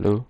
Halo.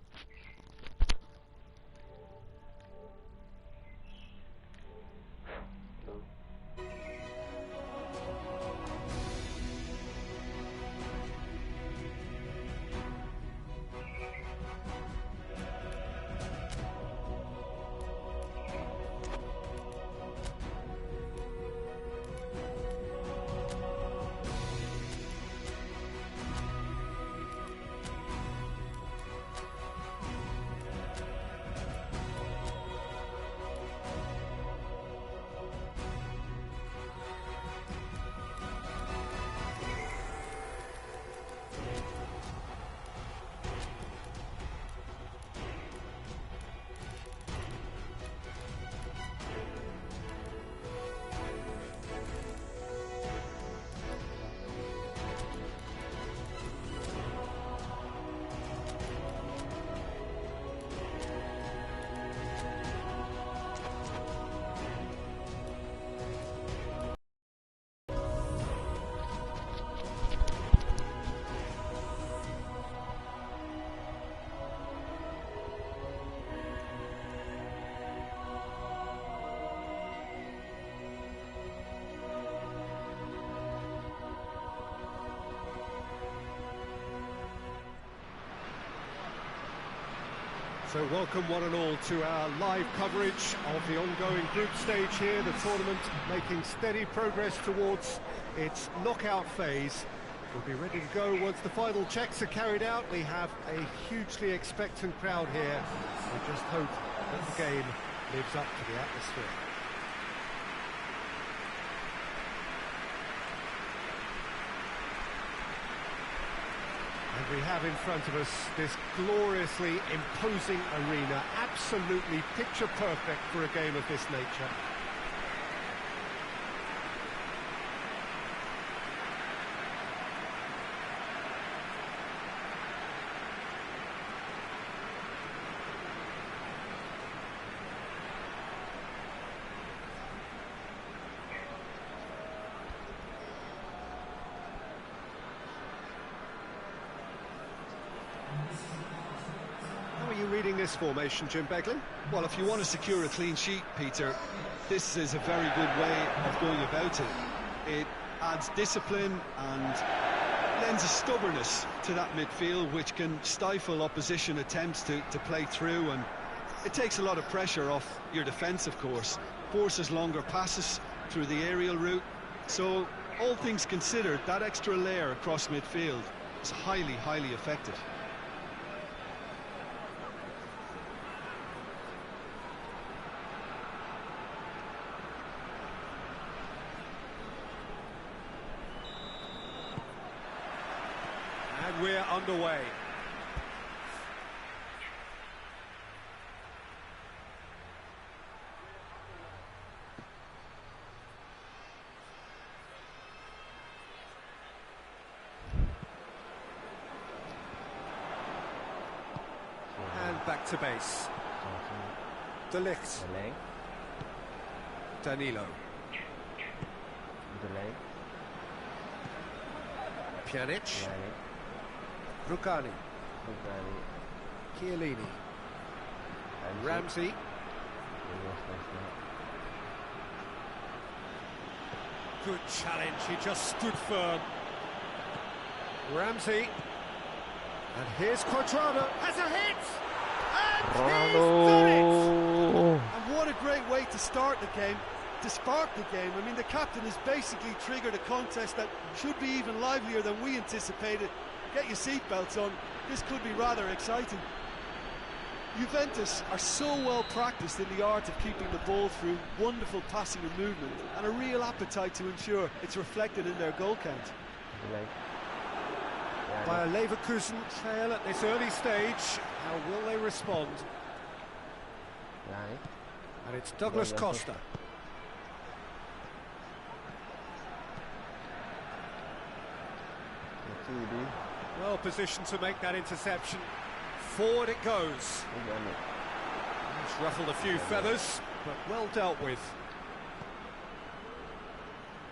So welcome one and all to our live coverage of the ongoing group stage here, the tournament making steady progress towards its knockout phase. We'll be ready to go once the final checks are carried out. We have a hugely expectant crowd here. We just hope that the game lives up to the atmosphere. And we have in front of us this gloriously imposing arena, absolutely picture perfect for a game of this nature. Reading this formation, Jim Beglin? Well, if you want to secure a clean sheet, Peter, this is a very good way of going about it. It adds discipline and lends a stubbornness to that midfield, which can stifle opposition attempts to play through, and it takes a lot of pressure off your defence, of course. Forces longer passes through the aerial route. So, all things considered, that extra layer across midfield is highly, highly effective. And we're underway. And back to base. De Ligt. Danilo. Pjanic. Rukani. Chiellini. Ramsey. Good challenge, he just stood firm. Ramsey. And here's Quadrado. Has a hit! And he's done it! And what a great way to start the game, to spark the game. I mean, the captain has basically triggered a contest that should be even livelier than we anticipated. Get your seatbelts on, this could be rather exciting. Juventus are so well practiced in the art of keeping the ball through wonderful passing and movement, and a real appetite to ensure it's reflected in their goal count. By a Leverkusen trail at this early stage, how will they respond? And it's Douglas Costa. Well positioned to make that interception. Forward it goes. It's ruffled a few feathers, but well dealt with.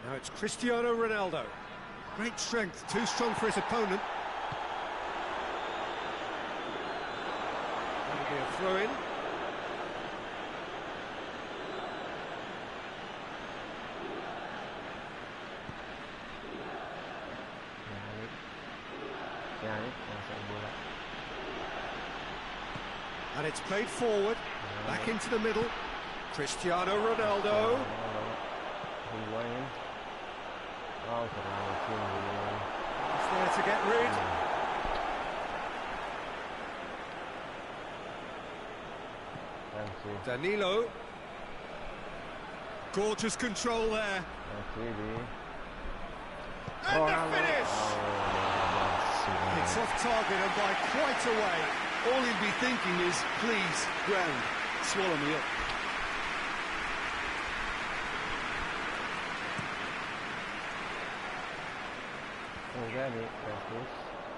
Now it's Cristiano Ronaldo. Great strength, too strong for his opponent. throw in. And it's played forward, back into the middle. Cristiano Ronaldo. He's there to get rid. Danilo. Gorgeous control there. And the finish! It's off target and by quite a way. All he'll be thinking is, please, ground, swallow me up.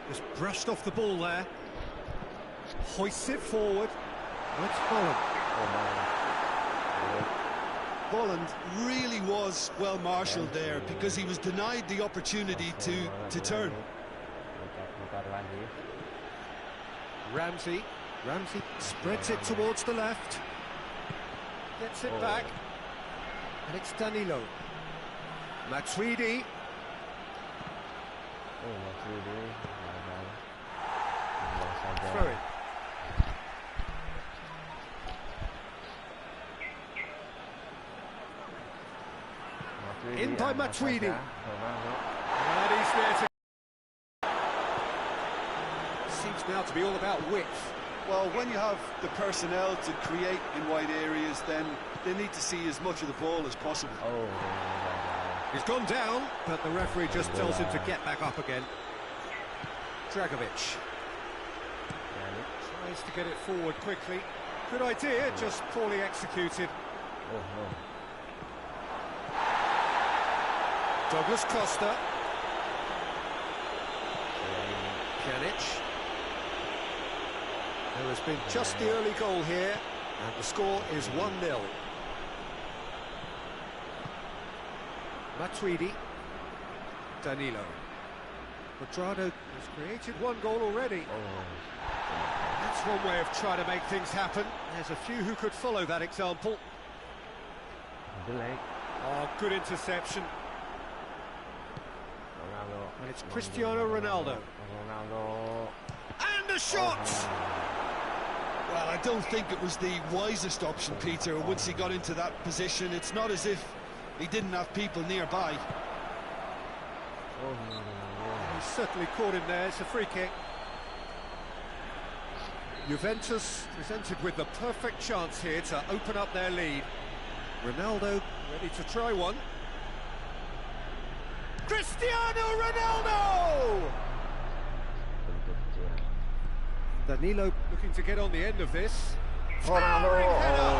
Just brushed off the ball there. Hoists it forward. Let's Holland. Holland really was well marshalled there because he was denied the opportunity to turn. Ramsey spreads it towards the left. Gets it back. And it's Danilo. Matuidi. Throw it. In by Matuidi. And he's there to... Seems now to be all about width. Well, when you have the personnel to create in wide areas, then they need to see as much of the ball as possible. He's gone down, but the referee just tells him to get back up again. Dragovic tries to get it forward quickly. Good idea, just poorly executed. Douglas Costa. Pjanic. There has been just the early goal here, and the score is 1-0. Matuidi. Danilo. Quadrado has created one goal already. That's one way of trying to make things happen. There's a few who could follow that example. Oh, good interception. And it's Cristiano Ronaldo. And a shot! Well, I don't think it was the wisest option, Peter, once he got into that position. It's not as if he didn't have people nearby. He's certainly caught him there. It's a free kick. Juventus presented with the perfect chance here to open up their lead. Ronaldo ready to try one. Cristiano Ronaldo! Danilo looking to get on the end of this. Towering header!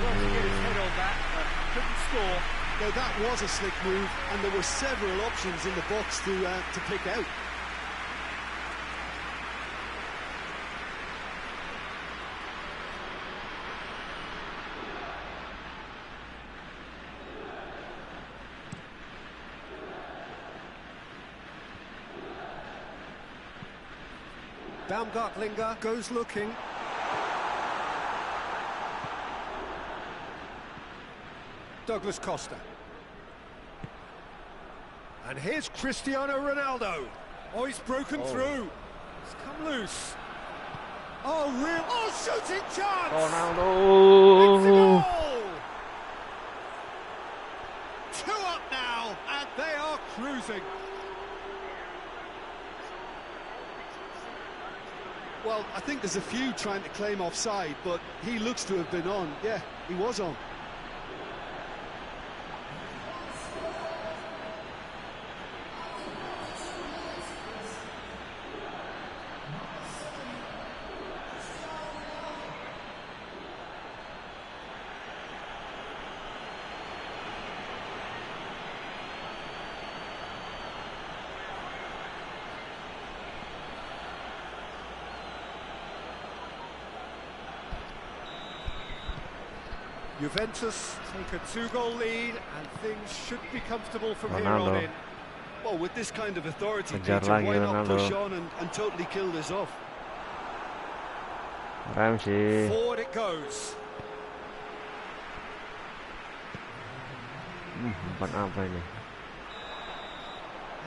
Trying to get his head on that, but couldn't score. Now that was a slick move, and there were several options in the box to pick out. Baumgartlinger goes looking. Douglas Costa. And here's Cristiano Ronaldo. Oh, he's broken through. It's come loose. Oh, real. Oh, shooting chance! Ronaldo! It's a goal! 2 up now, and they are cruising. Well, I think there's a few trying to claim offside, but he looks to have been on. Yeah, he was on. Juventus take a 2-goal lead, and things should be comfortable from here on in. Well, with this kind of authority, Peter, why not push on and totally kill this off? Ramsey. Forward it goes. Buat apa ini?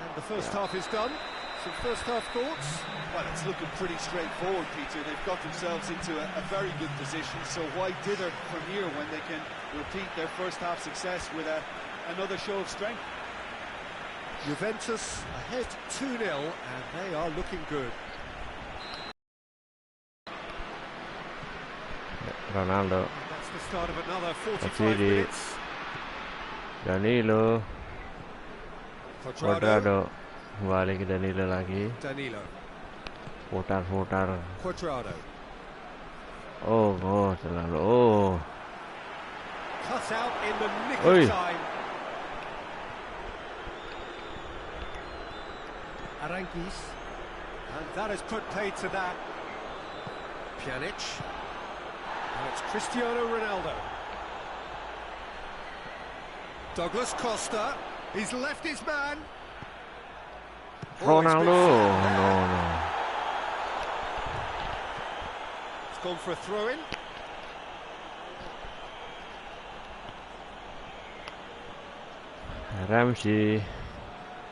And the first half is done. Some first half thoughts? Well, it's looking pretty straightforward, Peter. They've got themselves into a very good position, so why dither from here when they can repeat their first half success with another show of strength? Juventus ahead 2-0, and they are looking good. Ronaldo. And that's the start of another 45 Matuidi. minutes. Danilo. Quadrado. Quadrado. Kembali ke Danilo lagi. Danilo. Putar. Quadrado. Oh, terlalu. Oh. Cut out in the nick Oi. of time. Aranguis. And that has put paid to that. Pjanic. And it's Cristiano Ronaldo. Douglas Costa. He's left his man. Ronaldo. Oh, No. it's gone for a throw-in. Ramsey.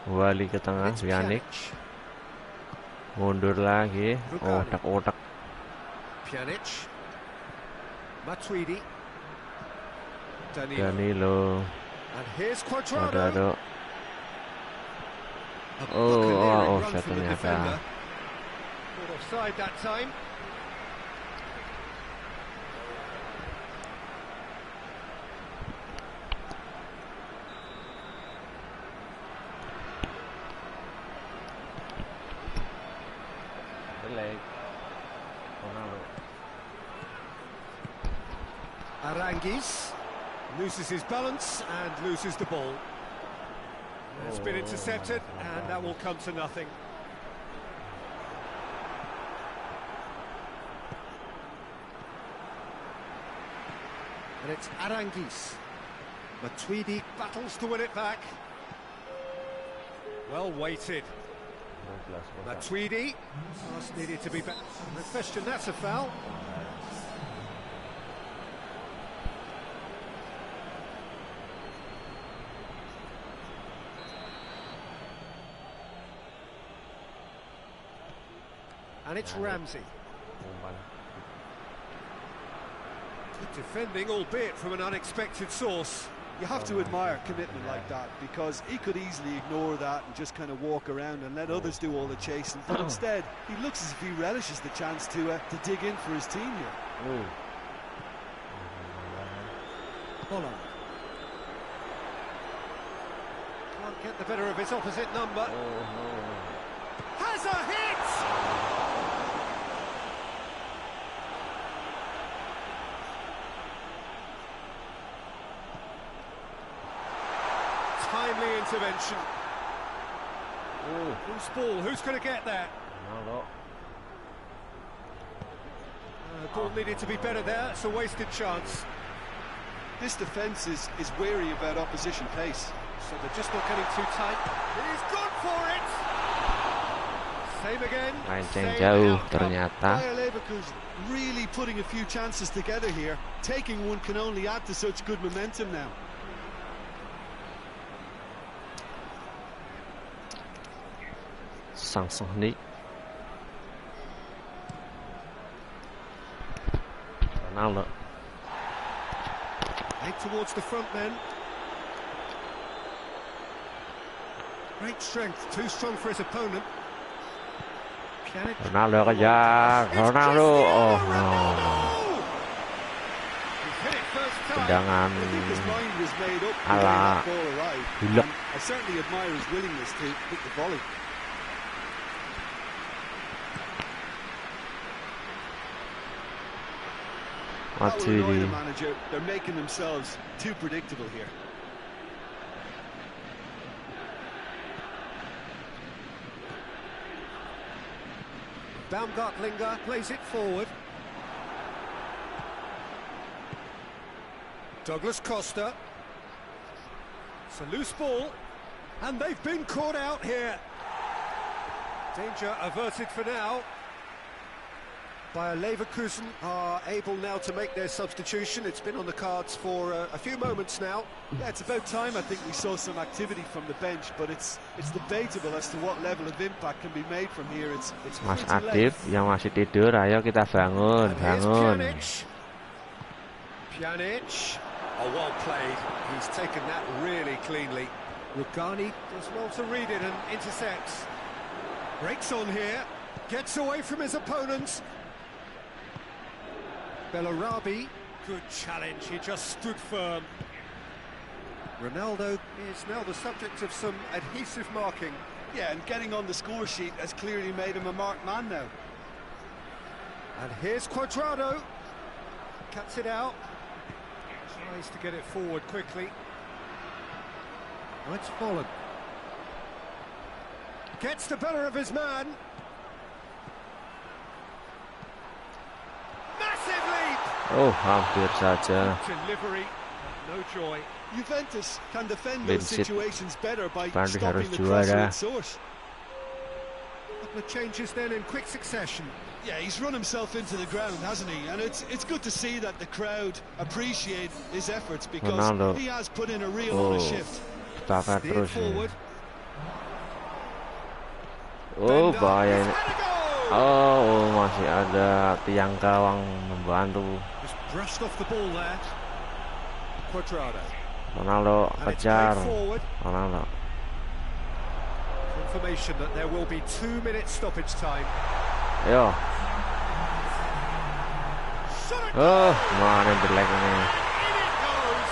Kembali ke tengah. It's Pjanic. Pjanic. Mundur lagi. Rugani. Otak-otak. Pjanic. Matuidi. Danilo. And here's Quadrado. Quadrado. A Oh, buccaneering run offside from the ternyata. defender. Not offside that time. Ronaldo. Aranguis loses his balance and loses the ball. It's been intercepted, and that will come to nothing. And it's Aranguis. Matuidi battles to win it back. Well weighted. Matuidi. Pass needed to be better. No question, that's a foul. And it's Ramsey. Good defending, albeit from an unexpected source. You have to admire commitment like that, because he could easily ignore that and just kind of walk around and let others do all the chasing, but instead he looks as if he relishes the chance to dig in for his team here. Holland. Can't get the better of his opposite number. Has a hit! Timely intervention. Loose ball, who's going to get that? Ball needed to be better there, it's a wasted chance. This defence is wary about opposition pace. So they're just not getting too tight. He's gone for it! Same again. Main jauh ternyata. Bayer Leverkusen really putting a few chances together here. Taking one can only add to such good momentum now. Sang-sang Ronaldo. Head towards the front men. Great strength, too strong for his opponent. Pjanic. Ronaldo kejar. Ronaldo. Oh no. He's hit it first time. Tendangan I think his mind was made up the way ala that ball arrived. Bulak. And I certainly admire his willingness to hit the volley. That will annoy the manager. They're making themselves too predictable here. Baumgartlinger plays it forward. Douglas Costa. It's a loose ball, and they've been caught out here. Danger averted for now. Bayer Leverkusen are able now to make their substitution. It's been on the cards for a few moments now. Yeah, it's about time I think we saw some activity from the bench, but it's debatable as to what level of impact can be made from here. It's Mas pretty Adib late. yang masih tidur, ayo kita bangun, And here's bangun. Pjanic. Oh, well played. He's taken that really cleanly. Rugani does well to read it and intercepts. Breaks on here. Gets away from his opponents. Bellarabi, good challenge, he just stood firm. Ronaldo is now the subject of some adhesive marking. Yeah, and getting on the score sheet has clearly made him a marked man now. And here's Cuadrado. Cuts it out. Tries to get it forward quickly. That's Holland. Gets the better of his man. Massive leap! Oh, hampir saja. Delivery, no joy. Juventus can defend Man those City situations better by Burnley stopping harus the crosser juara. at source. Couple of changes then in quick succession. Yeah, he's run himself into the ground, hasn't he? And it's good to see that the crowd appreciate his efforts because Ronaldo. he has put in a real Oh, honest shift. bakar Steered terus ini. forward. Oh, Bender, bahaya he's ini. had a goal! Oh, masih ada tiang gawang membantu. Just brushed off the ball there. Cuadrado. Ronaldo And it's kejar. played forward. Ronaldo. Confirmation that there will be 2 minutes stoppage time. Ayo. Shot it Oh, mana yang jelek ini. in it goes.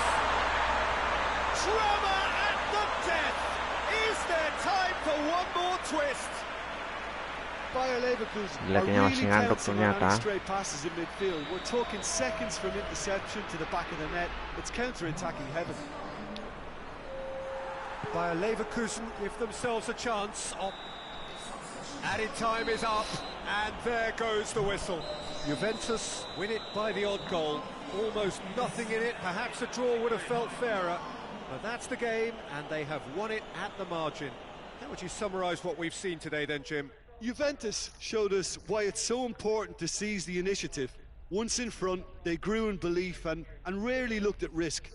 Drama at the death. Is there time for one more twist? Bayer Leverkusen are Jeleknya really masih ngantuk pouncing on ternyata. any stray passes in midfield. We're talking seconds from interception to the back of the net. It's counter-attacking heaven. Bayer Leverkusen give themselves a chance. Added time is up, and there goes the whistle. Juventus win it by the odd goal. Almost nothing in it. Perhaps a draw would have felt fairer, but that's the game, and they have won it at the margin. How would you summarise what we've seen today then, Jim? Juventus showed us why it's so important to seize the initiative. Once in front, they grew in belief and rarely looked at risk.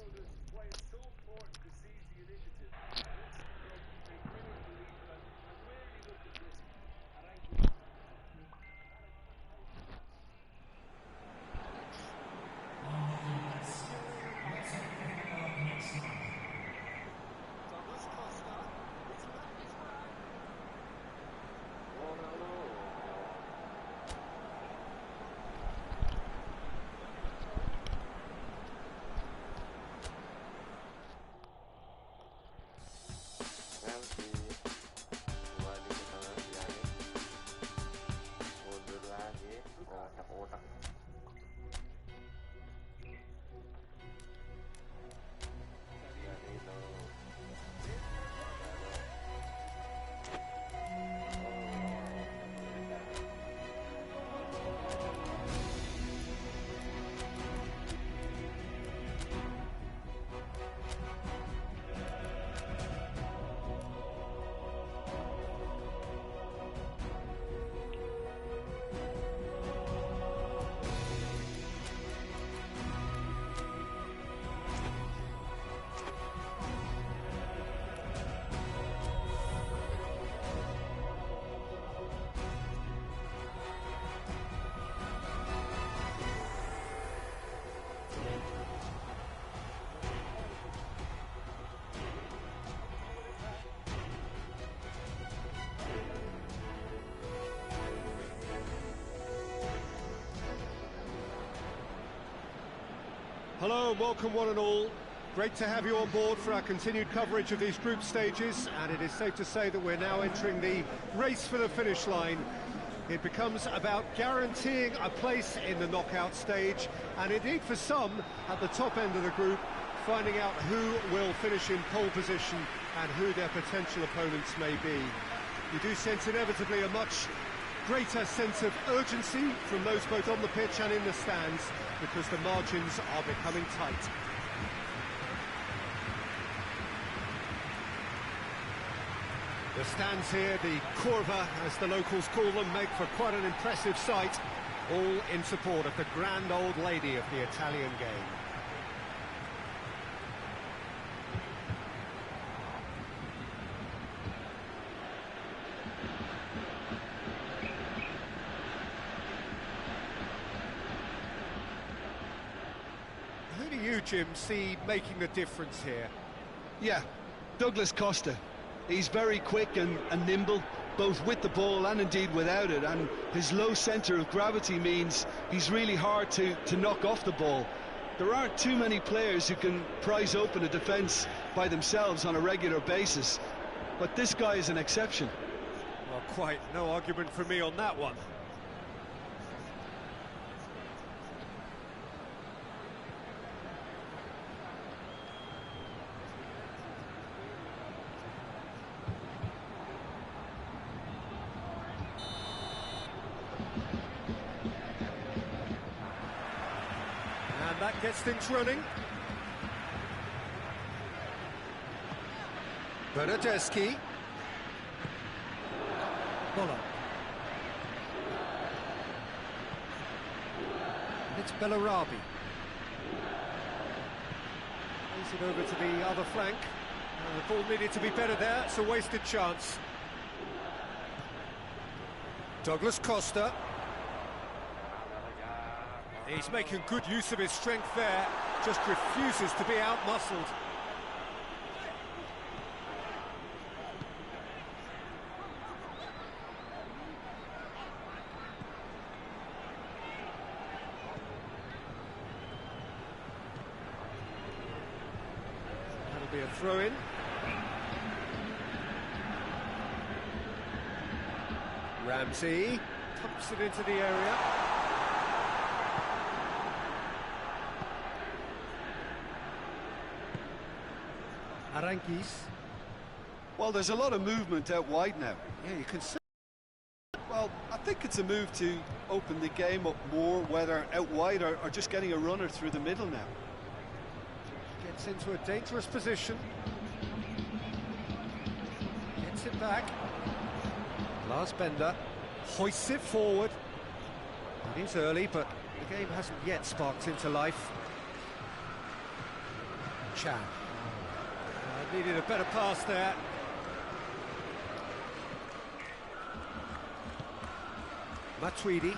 Hello and welcome one and all. Great to have you on board for our continued coverage of these group stages, and it is safe to say that we're now entering the race for the finish line. It becomes about guaranteeing a place in the knockout stage, and indeed for some at the top end of the group, finding out who will finish in pole position and who their potential opponents may be. You do sense inevitably a much greater sense of urgency from those both on the pitch and in the stands, because the margins are becoming tight. The stands here, the curva as the locals call them, make for quite an impressive sight. All in support of the grand old lady of the Italian game. Who do you, Jim, see making the difference here? Yeah, Douglas Costa. He's very quick and nimble, both with the ball and indeed without it, and his low centre of gravity means he's really hard to knock off the ball. There aren't too many players who can prise open a defence by themselves on a regular basis, but this guy is an exception. Well, quite no argument from me on that one. And that gets things running. Bernardeschi. Muller. And it's Bellarabi. Plays it over to the other flank. The ball needed to be better there. It's a wasted chance. Douglas Costa. He's making good use of his strength there, just refuses to be out-muscled. That'll be a throw-in. Ramsey pumps it into the area. Aranquis. Well, there's a lot of movement out wide now. Yeah, you can see. Well, I think it's a move to open the game up more, whether out wide or just getting a runner through the middle now. Gets into a dangerous position. Gets it back. Lars Bender hoists it forward. It is early, but the game hasn't yet sparked into life. Chan. Needed a better pass there. Matuidi.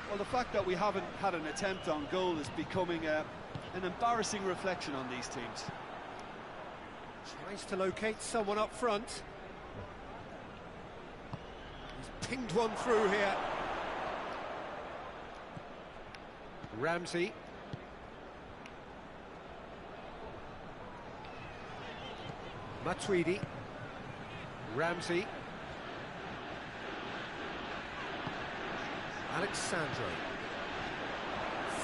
Well, the fact that we haven't had an attempt on goal is becoming an embarrassing reflection on these teams. Tries to locate someone up front. He's pinged one through here. Ramsey. Matuidi. Ramsey. Alexandre.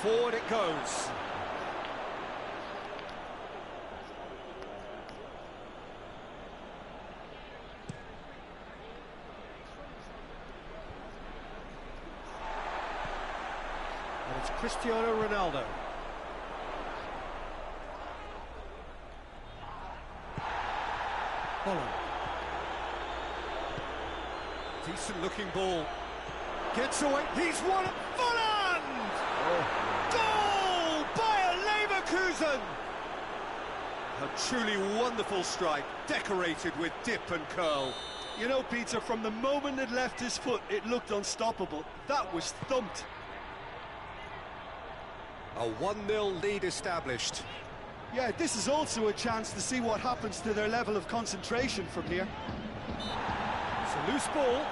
Forward it goes. And it's Cristiano Ronaldo. Holland. Decent looking ball. Gets away. He's won it. Volland! Goal! Bayer Leverkusen! A truly wonderful strike, decorated with dip and curl. You know, Peter, from the moment it left his foot, it looked unstoppable. That was thumped. A 1-0 lead established. Yeah, this is also a chance to see what happens to their level of concentration from here. It's a loose ball.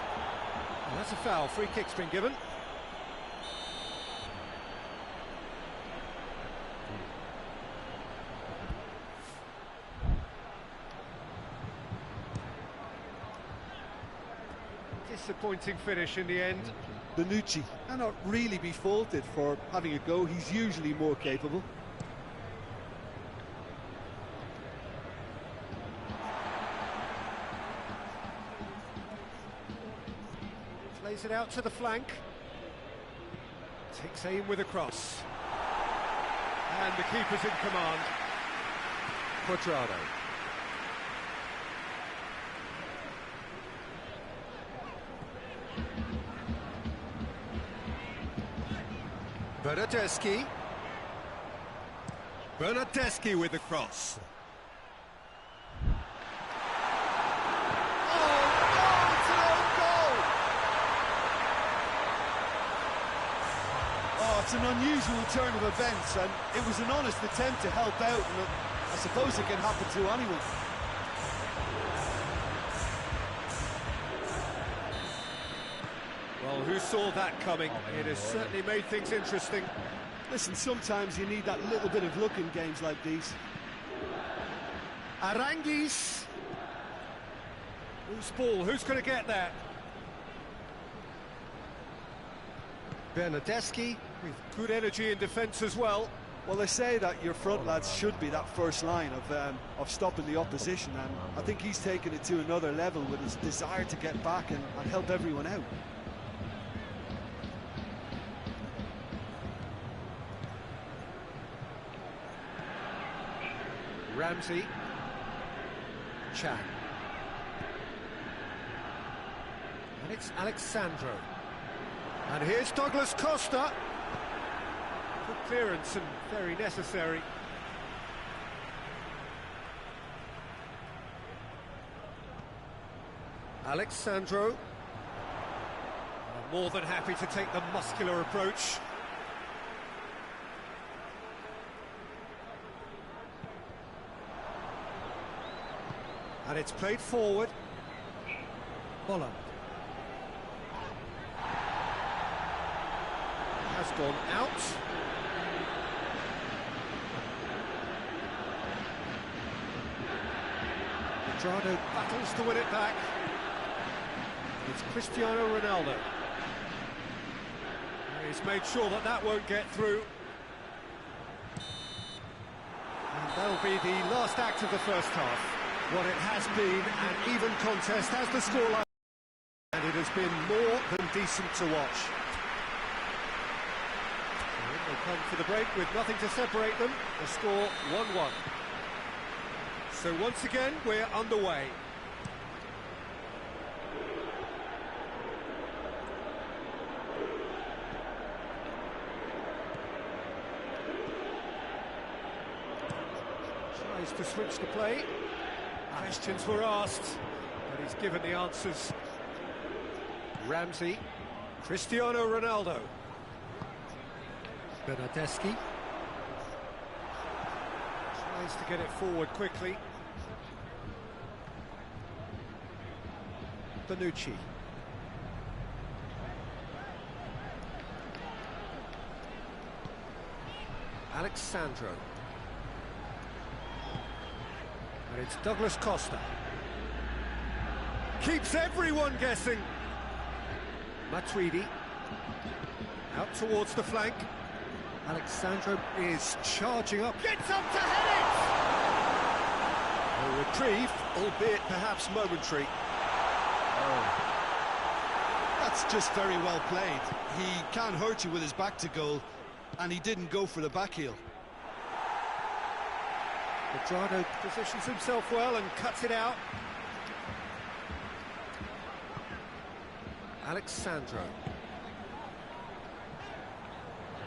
And that's a foul. Free kick's been given. Disappointing finish in the end. Menuju cannot really be faulted for having a go. He's usually more capable. Plays it out to the flank. Takes aim with a cross. And the keeper's in command. Quadrado. Bernardeschi. Bernardeschi with the cross. It's an unusual turn of events, and it was an honest attempt to help out, and I suppose it can happen to anyone. Well, who saw that coming? It has certainly made things interesting. Listen, sometimes you need that little bit of luck in games like these. Aranguis. Whose ball? Who's going to get that? Bernardeschi with good energy in defence as well. Well, they say that your front lads should be that first line of stopping the opposition, and I think he's taken it to another level with his desire to get back and help everyone out. Ramsey. Chan. And it's Alexandro. And here's Douglas Costa. Good clearance and very necessary. Alexandro. More than happy to take the muscular approach. And it's played forward. Bolland. Has gone out. Medrado battles to win it back. It's Cristiano Ronaldo. He's made sure that that won't get through. And that'll be the last act of the first half. What it has been an even contest as the scoreline, and it has been more than decent to watch. They come for the break with nothing to separate them. The score 1-1. So once again, we're underway. Tries to switch the play. Questions were asked, but he's given the answers. Ramsey, Cristiano Ronaldo. Bernardeschi tries to get it forward quickly. Menuju. Alexandro. And it's Douglas Costa. Keeps everyone guessing. Matuidi. Out towards the flank. Alexandro is charging up. Gets up to head it! A reprieve, albeit perhaps momentary. That's just very well played. He can hurt you with his back to goal, and he didn't go for the back heel. Medrado positions himself well and cuts it out. Alexandro.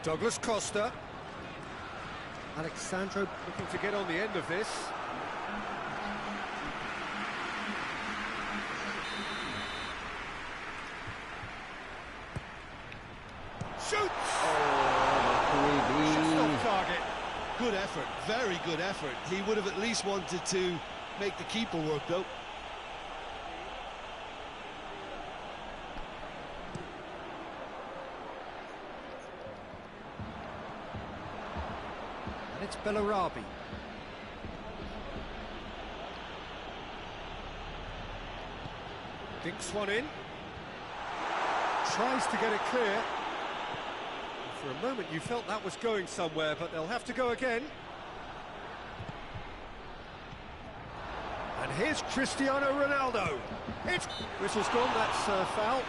Douglas Costa. Alexandro looking to get on the end of this. Shoots! Just off target. Good effort, very good effort. He would have at least wanted to make the keeper work, though. And it's Bellarabi. Dinks one in. Tries to get it clear. For a moment you felt that was going somewhere, but they'll have to go again. And here's Cristiano Ronaldo. It's whistle's gone, that's foul.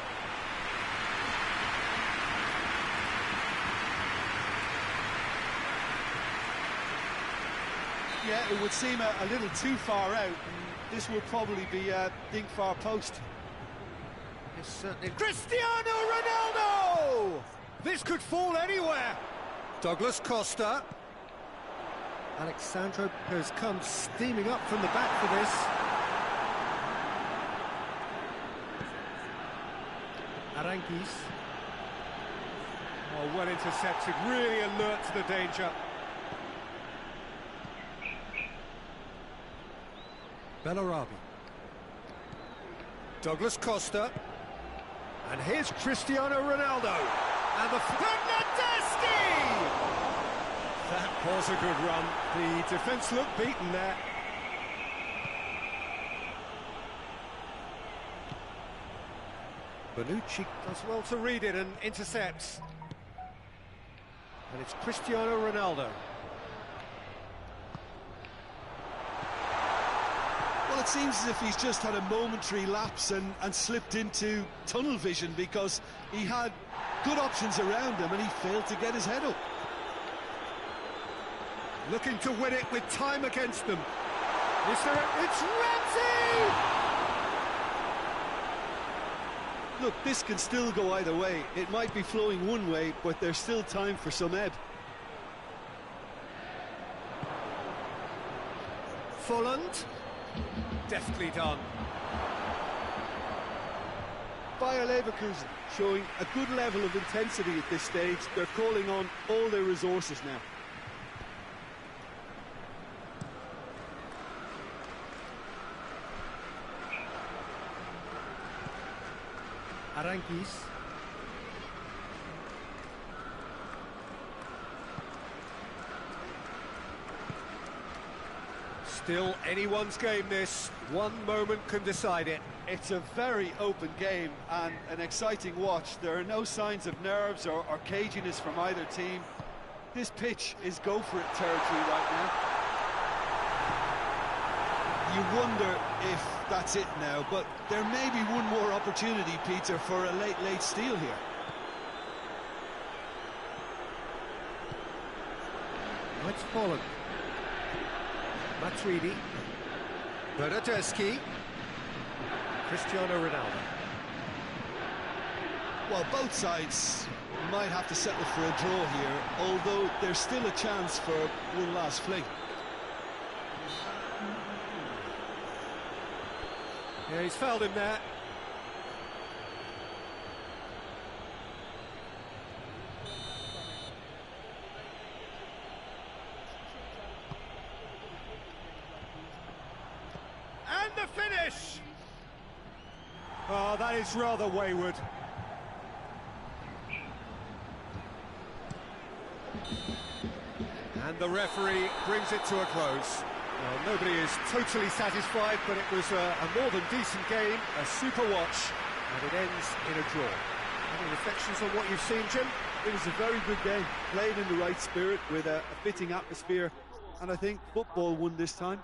Yeah, it would seem a little too far out. This will probably be dink far post. It's certainly Cristiano Ronaldo! This could fall anywhere. Douglas Costa. Alexandro has come steaming up from the back for this. Aranguis. Oh, well intercepted, really alert to the danger. Bellarabi. Douglas Costa. And here's Cristiano Ronaldo. And the Bernardeschi! That was a good run. The defence looked beaten there. Menuju does well to read it and intercepts. And it's Cristiano Ronaldo. Well, it seems as if he's just had a momentary lapse and slipped into tunnel vision, because he had good options around him and he failed to get his head up. Looking to win it with time against them. It's Ramsey! Look, this can still go either way. It might be flowing one way, but there's still time for some ebb. Folland. Deftly done. Bayer Leverkusen showing a good level of intensity at this stage. They're calling on all their resources now. Aranguis. Still anyone's game, this. One moment can decide it. It's a very open game and an exciting watch. There are no signs of nerves or caginess from either team. This pitch is go-for-it territory right now. You wonder if that's it now, but there may be one more opportunity, Peter, for a late steal here. It's Folland. Matuidi. Bernardeschi. Cristiano Ronaldo. Well, both sides might have to settle for a draw here, although there's still a chance for one last fling. Yeah, he's fouled him there. And the finish! Oh, that is rather wayward. And the referee brings it to a close. Well, nobody is totally satisfied, but it was a more than decent game, a super watch, and it ends in a draw. Any reflections on what you've seen, Jim? It was a very good game, played in the right spirit with a fitting atmosphere, and I think football won this time.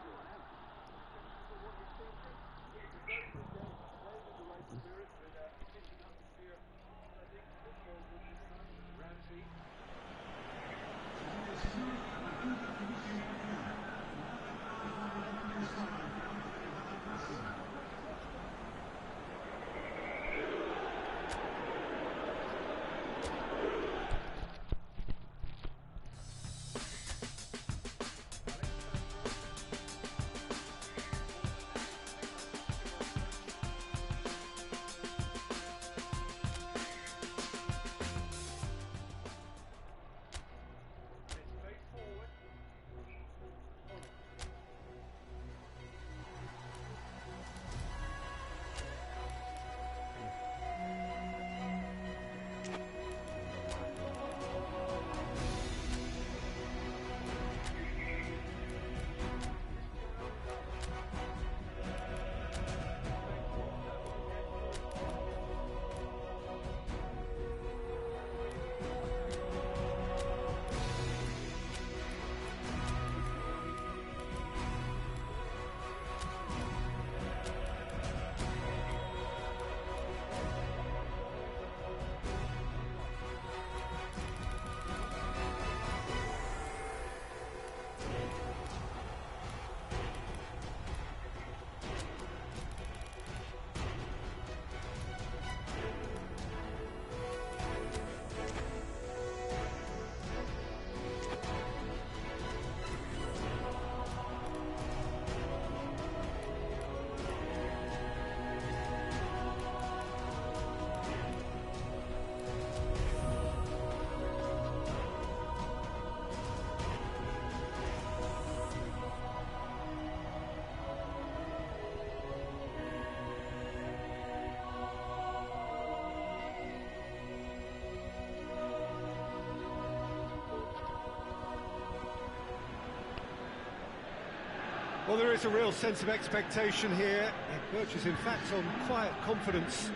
Well, there is a real sense of expectation here. It verges, in fact, on quiet confidence.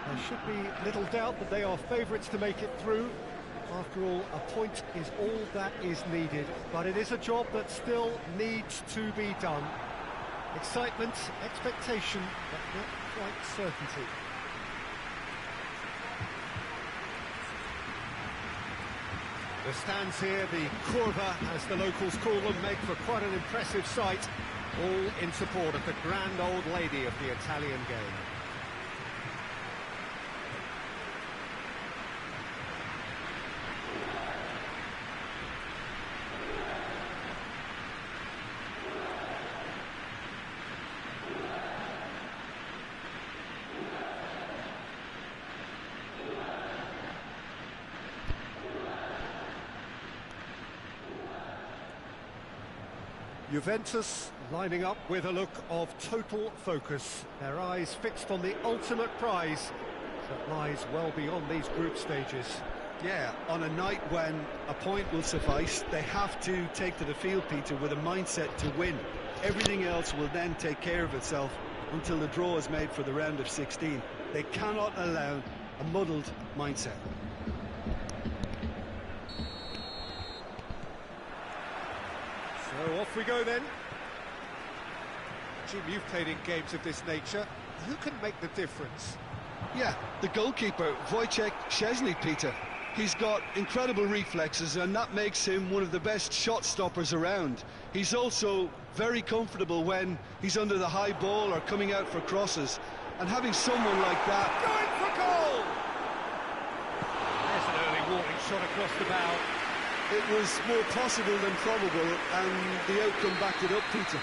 There should be little doubt that they are favourites to make it through. After all, a point is all that is needed, but it is a job that still needs to be done. Excitement, expectation, but not quite certainty. The stands here, the curva, as the locals call them, make for quite an impressive sight, all in support of the grand old lady of the Italian game. Juventus lining up with a look of total focus, their eyes fixed on the ultimate prize that lies well beyond these group stages. Yeah, on a night when a point will suffice, they have to take to the field, Peter, with a mindset to win. Everything else will then take care of itself until the draw is made for the round of 16. They cannot allow a muddled mindset. So off we go then. Jim, you've played in games of this nature. Who can make the difference? Yeah, the goalkeeper, Wojciech Szczesny, Peter. He's got incredible reflexes, and that makes him one of the best shot stoppers around. He's also very comfortable when he's under the high ball or coming out for crosses. And having someone like that... Going for goal! There's an early warning shot across the bow. It was more possible than probable, and the outcome backed it up, Peter.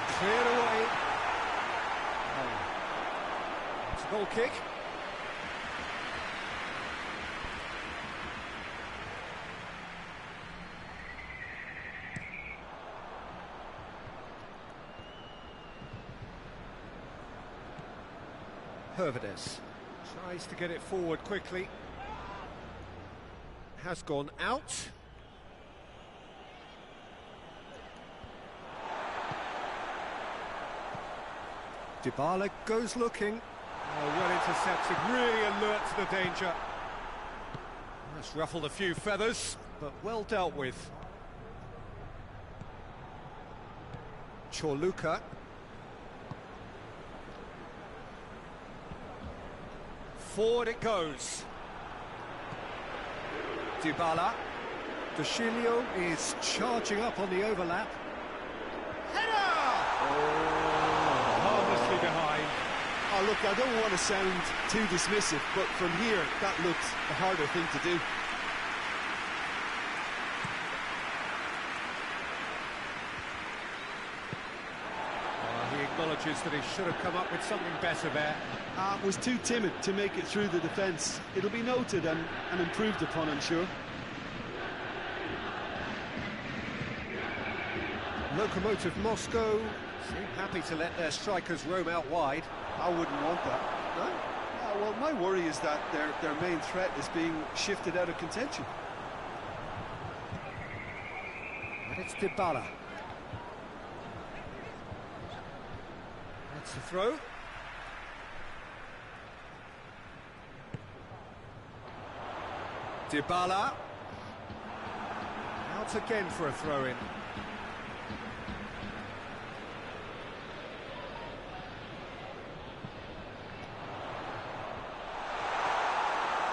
Cleared away. It's a goal kick. Hervedes tries to get it forward quickly. Has gone out. Dybala goes looking. Oh, well intercepted, really alert to the danger. That's ruffled a few feathers, but well dealt with. Chorluka. Forward it goes. Dybala. De Sciglio is charging up on the overlap. Header! Harmlessly behind. Oh, look, I don't want to sound too dismissive, but from here, that looks the harder thing to do. He acknowledges that he should have come up with something better there. Was too timid to make it through the defence. It'll be noted and improved upon, I'm sure. Lokomotiv Moscow seem happy to let their strikers roam out wide. I wouldn't want that. No? Well, my worry is that their main threat is being shifted out of contention. And it's Dybala. That's the throw. Dybala. Out again for a throw-in.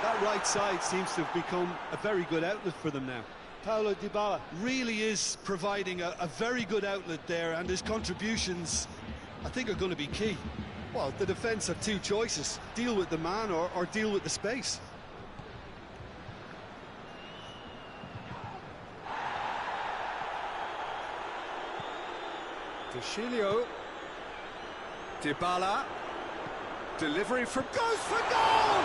That right side seems to have become a very good outlet for them now. Paulo Dybala really is providing a very good outlet there, and his contributions, I think, are going to be key. Well, the defence have two choices: deal with the man or deal with the space. De Sciglio. Dybala. Delivery from... goes for goal!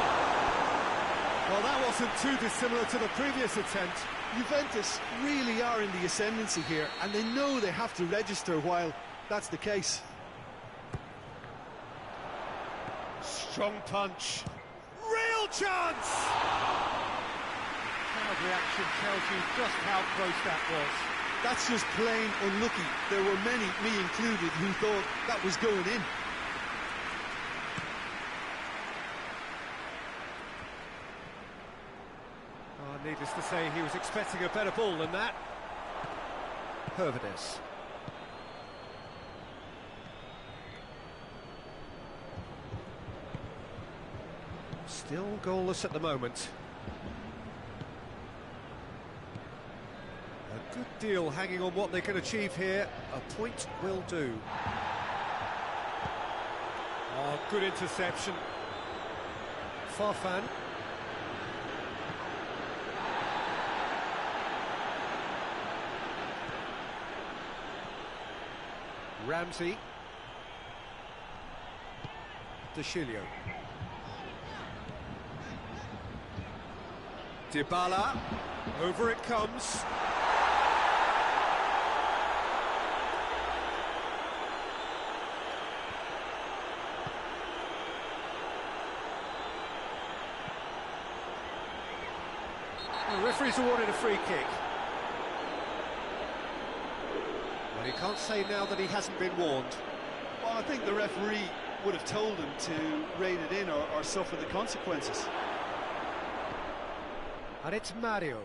Well, that wasn't too dissimilar to the previous attempt. Juventus really are in the ascendancy here, and they know they have to register while that's the case. Strong punch. Real chance! crowd reaction tells you just how close that was. That's just plain unlucky. There were many, me included, who thought that was going in. Needless to say, he was expecting a better ball than that. Hervedes. Still goalless at the moment. A good deal hanging on what they can achieve here. A point will do. Oh, good interception. Farfan. Ramsey. De Chilio. Dybala. Over it comes. The referee's awarded a free kick. Well, he can't say now that he hasn't been warned. Well, I think the referee would have told him to rein it in or suffer the consequences. And it's Mario.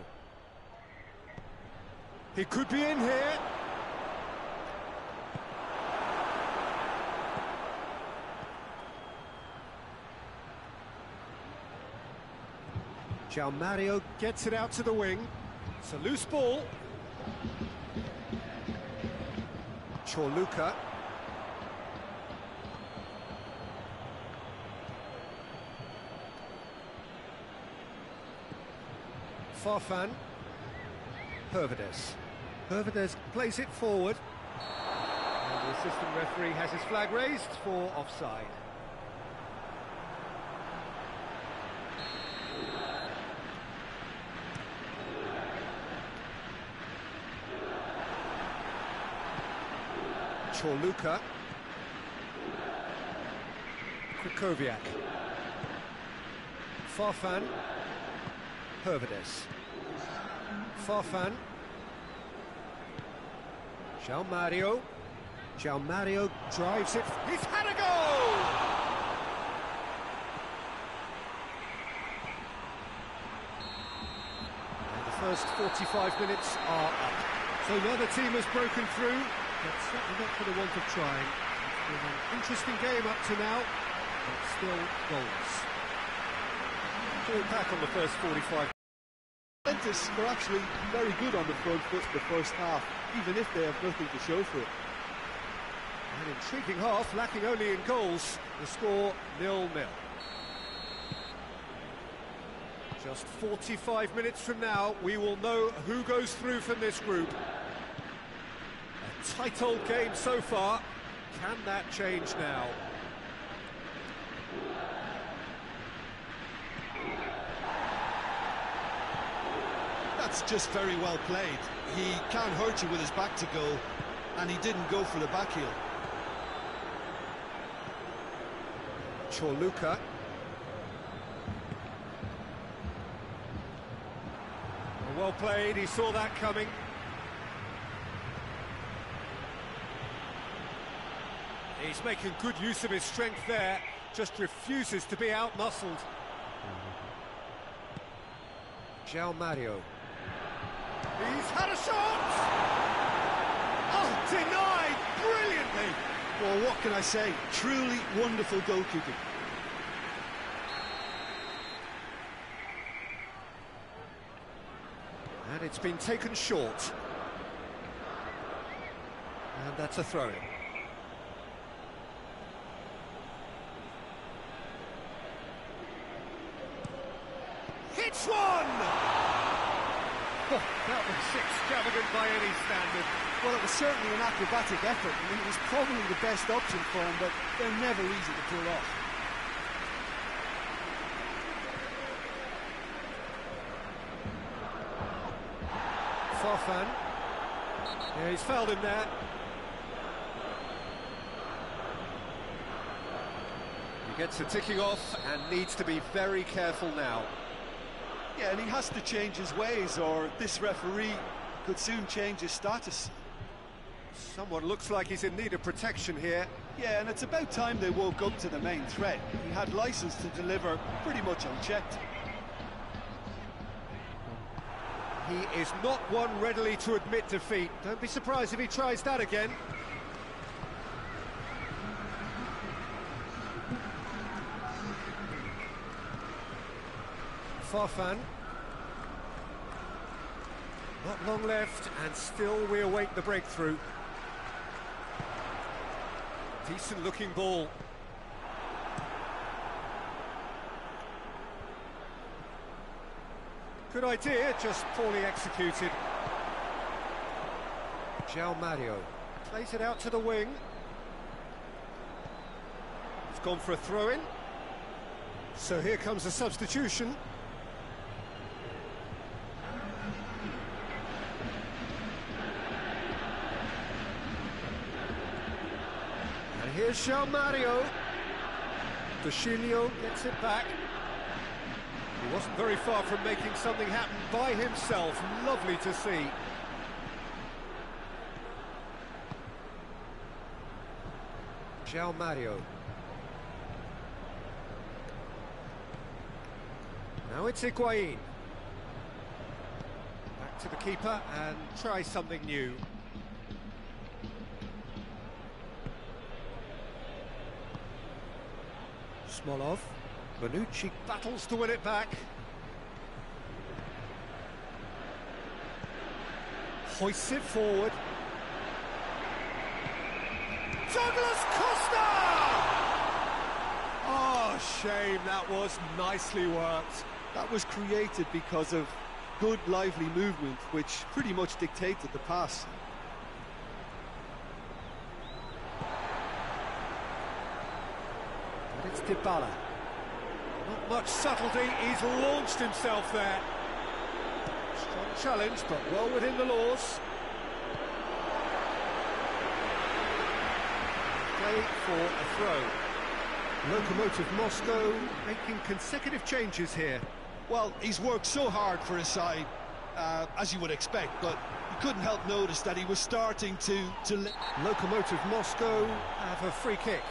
He could be in here. João Mario gets it out to the wing. It's a loose ball. Chorluka. Farfan. Hervedes. Hervedes plays it forward. And the assistant referee has his flag raised for offside. Chorluka. Krychowiak. Farfan. Hervedes. Farfan. João Mario. João Mario drives it. He's had a goal! And the first 45 minutes are up. So another team has broken through, but certainly not for the want of trying. It's been an interesting game up to now, but still goals. Fall back on the first 45. Juventus were actually very good on the front foot in the first half, even if they have nothing to show for it. An intriguing half, lacking only in goals. The score 0-0. Just 45 minutes from now, we will know who goes through from this group. A tight old game so far. Can that change now? That's just very well played. He can't hurt you with his back to goal, and he didn't go for the back heel. Chorluka. Well played, he saw that coming. He's making good use of his strength there, just refuses to be out-muscled. João Mario. He's had a shot! Oh, denied brilliantly! Well, what can I say? Truly wonderful goalkeeping. And it's been taken short. And that's a throw-in. Hits one! Oh, that was extravagant by any standard. Well, it was certainly an acrobatic effort. I mean, it was probably the best option for him, but they're never easy to pull off. Farfan. Yeah, he's fouled him there. He gets a ticking off and needs to be very careful now. Yeah, and he has to change his ways, or this referee could soon change his status. Someone looks like he's in need of protection here. Yeah, and it's about time they woke up to the main threat. He had license to deliver pretty much unchecked. He is not one readily to admit defeat. Don't be surprised if he tries that again. Farfan. Not long left, and still we await the breakthrough. Decent looking ball. Good idea, just poorly executed. João Mario plays it out to the wing. It's gone for a throw-in. So here comes a substitution. And here's João Mario. Docilio gets it back. He wasn't very far from making something happen by himself. Lovely to see. João Mario. Now it's Higuain. Back to the keeper and try something new. Smolov. Menuju battles to win it back. Hoists it forward. Douglas Costa! Oh, shame, that was nicely worked. That was created because of good, lively movement, which pretty much dictated the pass. But it's Dybala. Not much subtlety, he's launched himself there. Strong challenge, but well within the laws. Play for a throw. Lokomotiv Moscow making consecutive changes here. Well, he's worked so hard for his side, as you would expect, but you couldn't help notice that he was starting to... Lokomotiv Moscow have a free kick.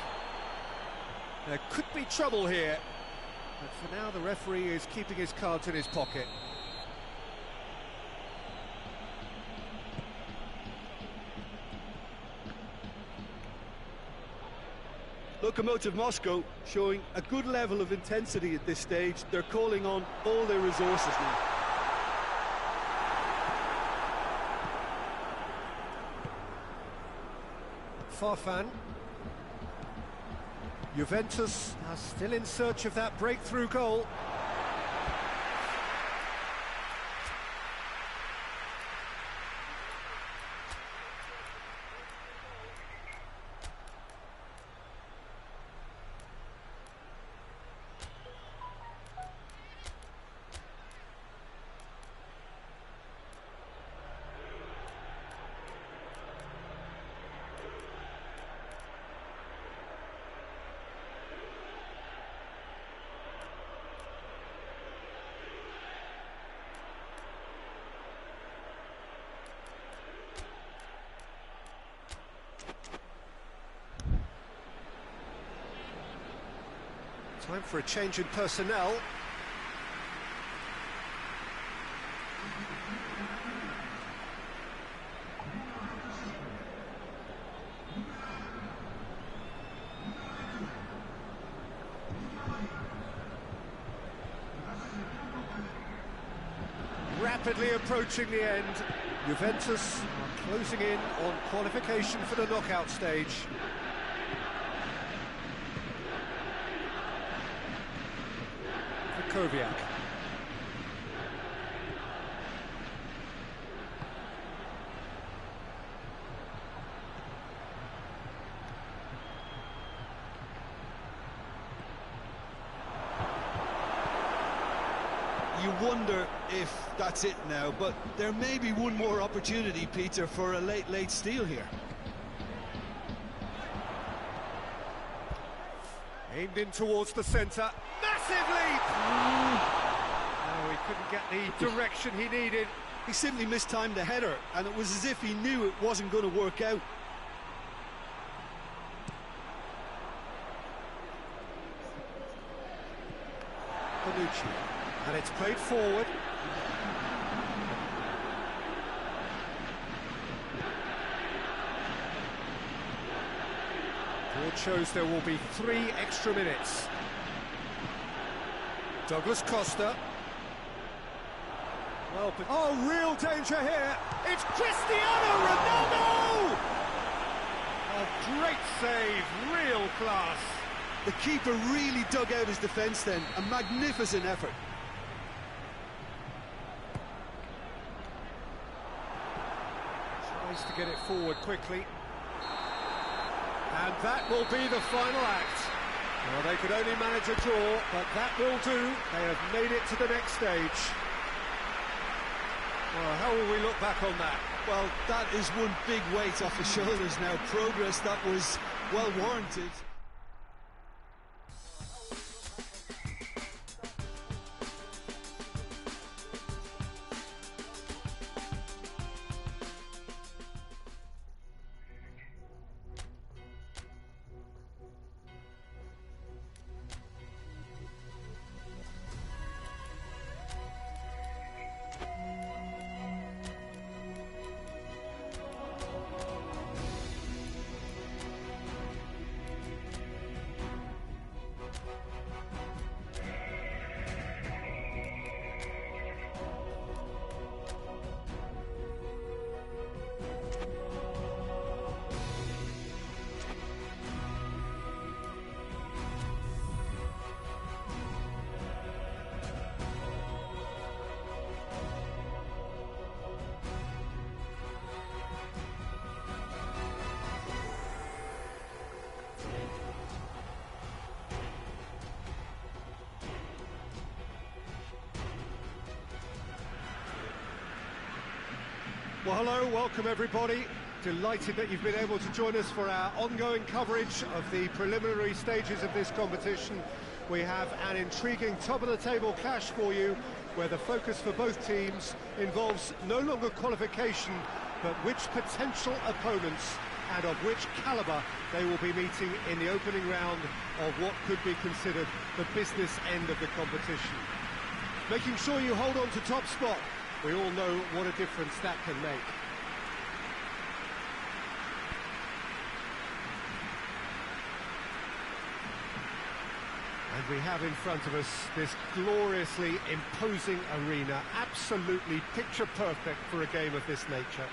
There could be trouble here. But for now, the referee is keeping his cards in his pocket. Lokomotiv Moscow showing a good level of intensity at this stage. They're calling on all their resources now. Farfan. Juventus are still in search of that breakthrough goal. Time for a change in personnel. Rapidly approaching the end. Juventus are closing in on qualification for the knockout stage. Koviak. You wonder if that's it now, but there may be one more opportunity, Peter, for a late steal here. Aimed in towards the centre. Massive leap! No, he couldn't get the direction he needed. He simply mistimed the header, and it was as if he knew it wasn't going to work out. Menuju, and it's played forward. Board shows there will be 3 extra minutes. Douglas Costa. Well, but oh, real danger here. It's Cristiano Ronaldo! A great save, real class. The keeper really dug out his defence then. A magnificent effort. Tries to get it forward quickly. And that will be the final act. Well, they could only manage a draw, but that will do. They have made it to the next stage. Well, how will we look back on that? Well, that is one big weight off his shoulders now. Progress that was well warranted. Well, hello, welcome everybody. Delighted that you've been able to join us for our ongoing coverage of the preliminary stages of this competition. We have an intriguing top-of-the-table clash for you, where the focus for both teams involves no longer qualification, but which potential opponents and of which calibre they will be meeting in the opening round of what could be considered the business end of the competition. Making sure you hold on to top spot. We all know what a difference that can make. And we have in front of us this gloriously imposing arena, absolutely picture perfect for a game of this nature.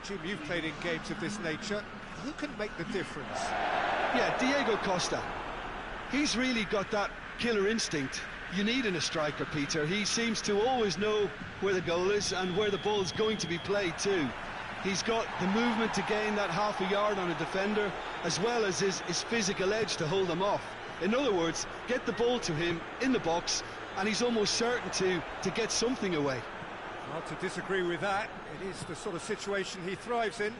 Jim, you've played in games of this nature. Who can make the difference? Yeah, Diego Costa. He's really got that killer instinct you need in a striker, Peter. He seems to always know where the goal is and where the ball is going to be played too. He's got the movement to gain that half a yard on a defender, as well as his physical edge to hold them off. In other words, get the ball to him in the box, and he's almost certain to get something away. Hard to disagree with that. It is the sort of situation he thrives in.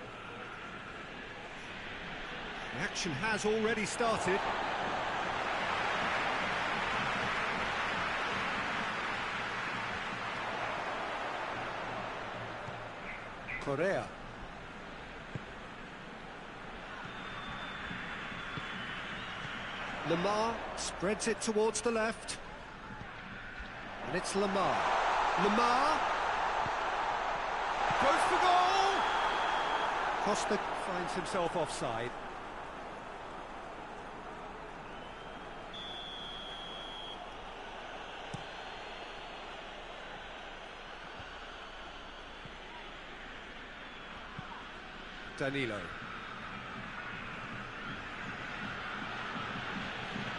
The action has already started. Correa. Lamar spreads it towards the left. And it's Lamar. Lamar goes for goal! Costa finds himself offside. Danilo.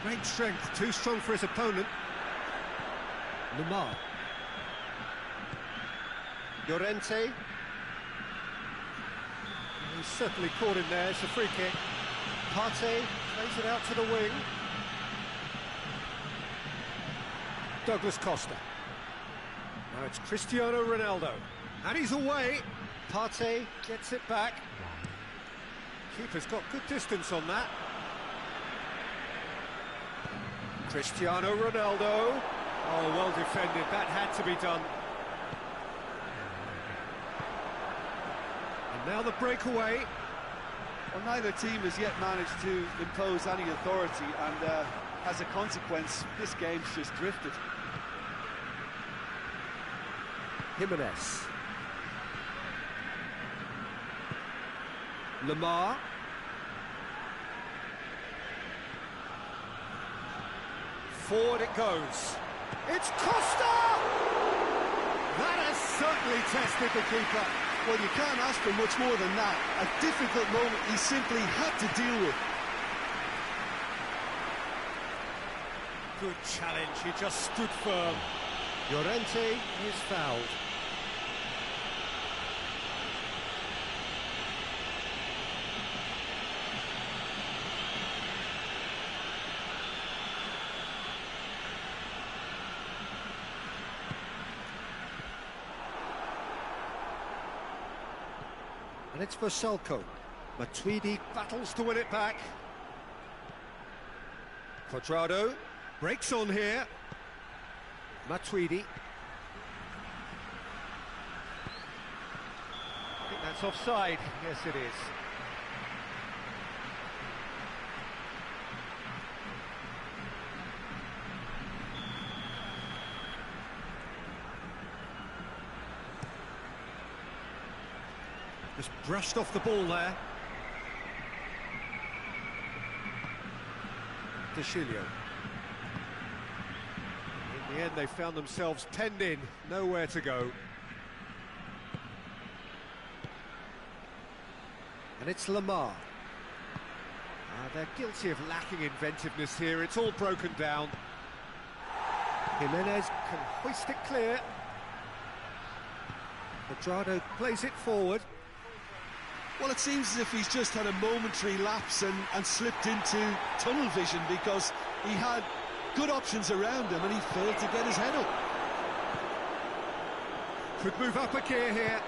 Great strength, too strong for his opponent. Lamar. Llorente. He's certainly caught him there, it's a free kick. Partey plays it out to the wing. Douglas Costa. Now it's Cristiano Ronaldo. And he's away. Partey gets it back. Keeper's got good distance on that. Cristiano Ronaldo. Oh, well defended. That had to be done. And now the breakaway. Well, neither team has yet managed to impose any authority, and as a consequence, this game's just drifted. Jimenez. Lamar. Forward it goes. It's Costa! That has certainly tested the keeper. Well, you can't ask for much more than that. A difficult moment he simply had to deal with. Good challenge, he just stood firm. Llorente is fouled. And it's for Salco. Matuidi battles to win it back. Cuadrado breaks on here. Matuidi. I think that's offside. Yes, it is. Just brushed off the ball there. De Chilio. In the end, they found themselves penned in, nowhere to go. And it's Lamar. They're guilty of lacking inventiveness here. It's all broken down. Jimenez can hoist it clear. Cuadrado plays it forward. Well, it seems as if he's just had a momentary lapse and slipped into tunnel vision, because he had good options around him and he failed to get his head up. Could move up a gear here.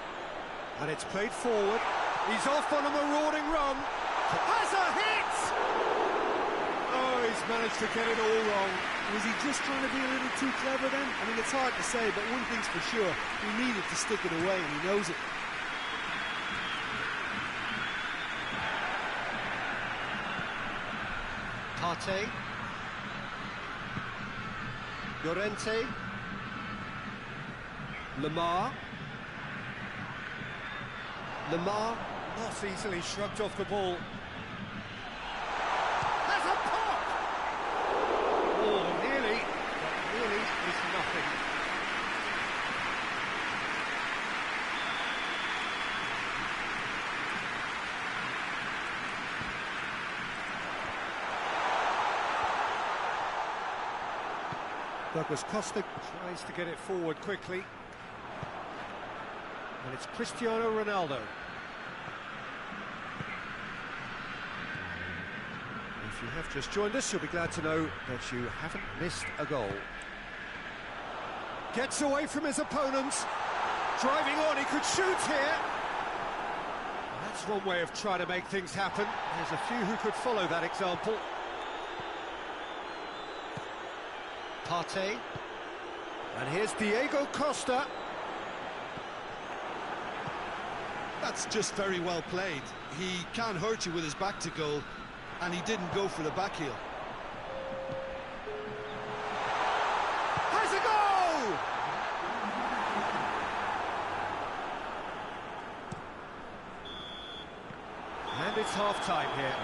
And it's played forward. He's off on a marauding run. Has a hit! Oh, he's managed to get it all wrong. Was he just trying to be a little too clever then? I mean, it's hard to say, but one thing's for sure, he needed to stick it away and he knows it. Partey. Llorente. Lamar. Lamar not easily shrugged off the ball. Has a pop! Oh, nearly, but nearly is nothing. Douglas Costa tries to get it forward quickly. And it's Cristiano Ronaldo. If you have just joined us, you'll be glad to know that you haven't missed a goal. Gets away from his opponents. Driving on, he could shoot here. That's one way of trying to make things happen. There's a few who could follow that example. Partey. And here's Diego Costa. That's just very well played. He can't hurt you with his back to goal, and he didn't go for the back heel. Has a goal! And it's half-time here.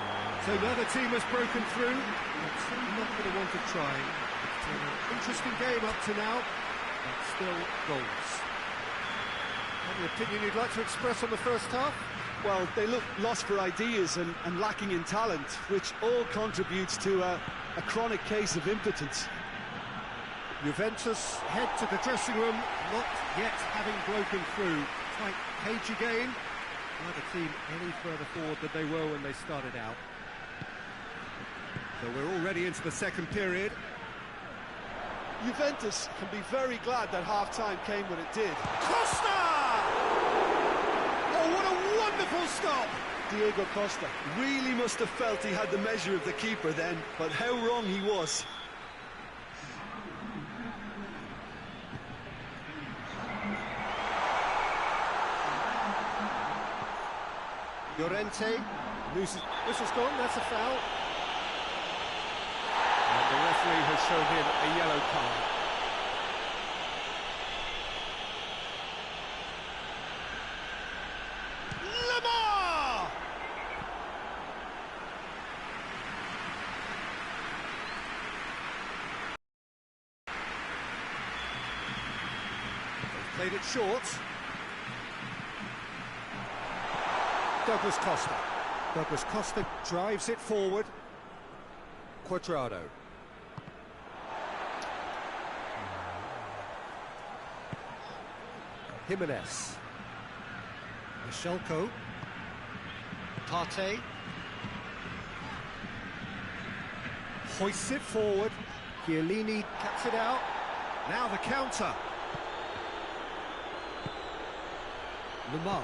So now the team has broken through. It's not going to want to try. It's an interesting game up to now, but still goals. Any opinion you'd like to express on the first half? Well, they look lost for ideas and lacking in talent, which all contributes to a chronic case of impotence. Juventus head to the dressing room, not yet having broken through. Tight cage again. Neither team any further forward than they were when they started out. So we're already into the second period. Juventus can be very glad that half-time came when it did. Costa! Oh, what a wonderful stop! Diego Costa really must have felt he had the measure of the keeper then, but how wrong he was. Llorente loses. Whistle's gone, that's a foul. And the referee has shown him a yellow card. Lamar! They've played it short. Douglas Costa. Douglas Costa drives it forward. Cuadrado. Jimenez. Michelko. Partey. Hoists it forward. Chiellini cuts it out. Now the counter. Lamar.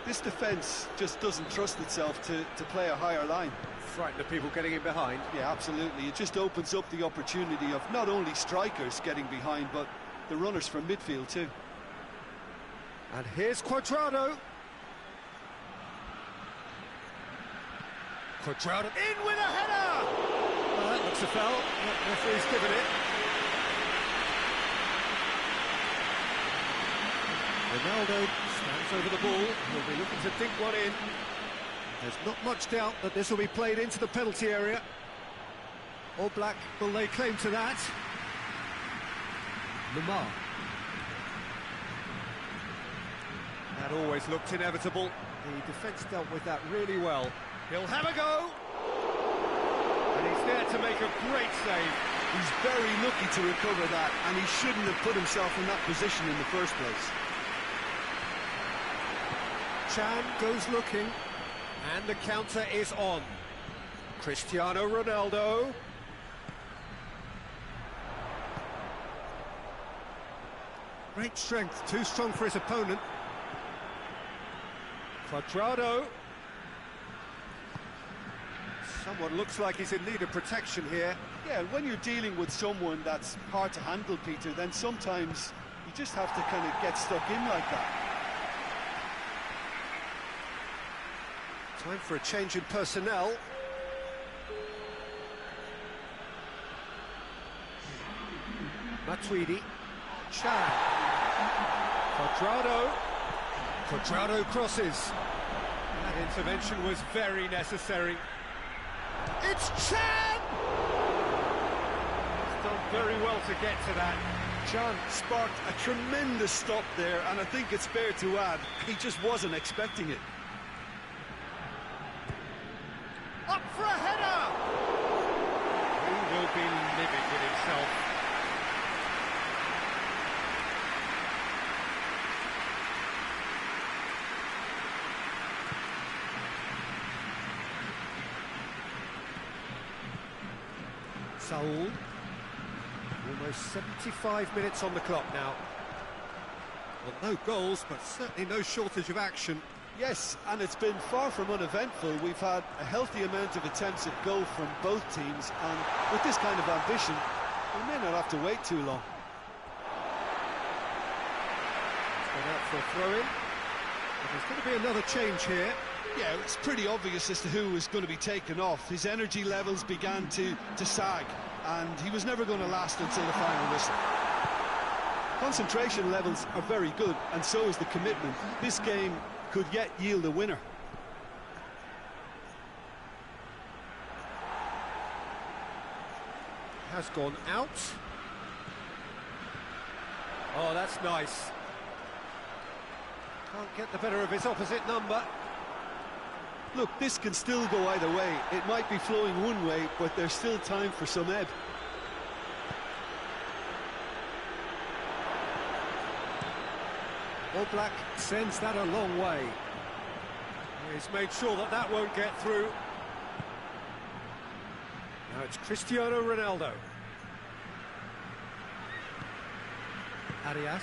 This defence just doesn't trust itself to play a higher line. Frightened of people getting in behind. Yeah, absolutely. It just opens up the opportunity of not only strikers getting behind, but the runners from midfield too. And here's Cuadrado. Cuadrado in with a header! Well, that looks a foul. The referee's given it. Ronaldo stands over the ball. He'll be looking to dink one in. There's not much doubt that this will be played into the penalty area. All Black will lay claim to that. Lamar. That always looked inevitable. The defence dealt with that really well. He'll have a go. And he's there to make a great save. He's very lucky to recover that, and he shouldn't have put himself in that position in the first place. Chan goes looking, and the counter is on. Cristiano Ronaldo. Great strength, too strong for his opponent. Cuadrado. Someone looks like he's in need of protection here. Yeah, when you're dealing with someone that's hard to handle, Peter, then sometimes you just have to kind of get stuck in like that. Time for a change in personnel. Matuidi. Chan. Cuadrado. Cuadrado crosses. That intervention was very necessary. It's Chan! He's done very well to get to that. Chan sparked a tremendous stop there, and I think it's fair to add, he just wasn't expecting it. Up for a header! He will be livid with himself. Saul. Almost 75 minutes on the clock now. Well, no goals, but certainly no shortage of action. Yes, and it's been far from uneventful. We've had a healthy amount of attempts at goal from both teams, and with this kind of ambition, we may not have to wait too long. He's gone out for a throw-in. There's going to be another change here. Yeah, it's pretty obvious as to who was going to be taken off. His energy levels began to sag, and he was never going to last until the final whistle. Concentration levels are very good, and so is the commitment. This game could yet yield a winner. Has gone out. Oh, that's nice. Can't get the better of his opposite number. Look, this can still go either way. It might be flowing one way, but there's still time for some ebb. All Black sends that a long way. He's made sure that that won't get through. Now it's Cristiano Ronaldo. Arias.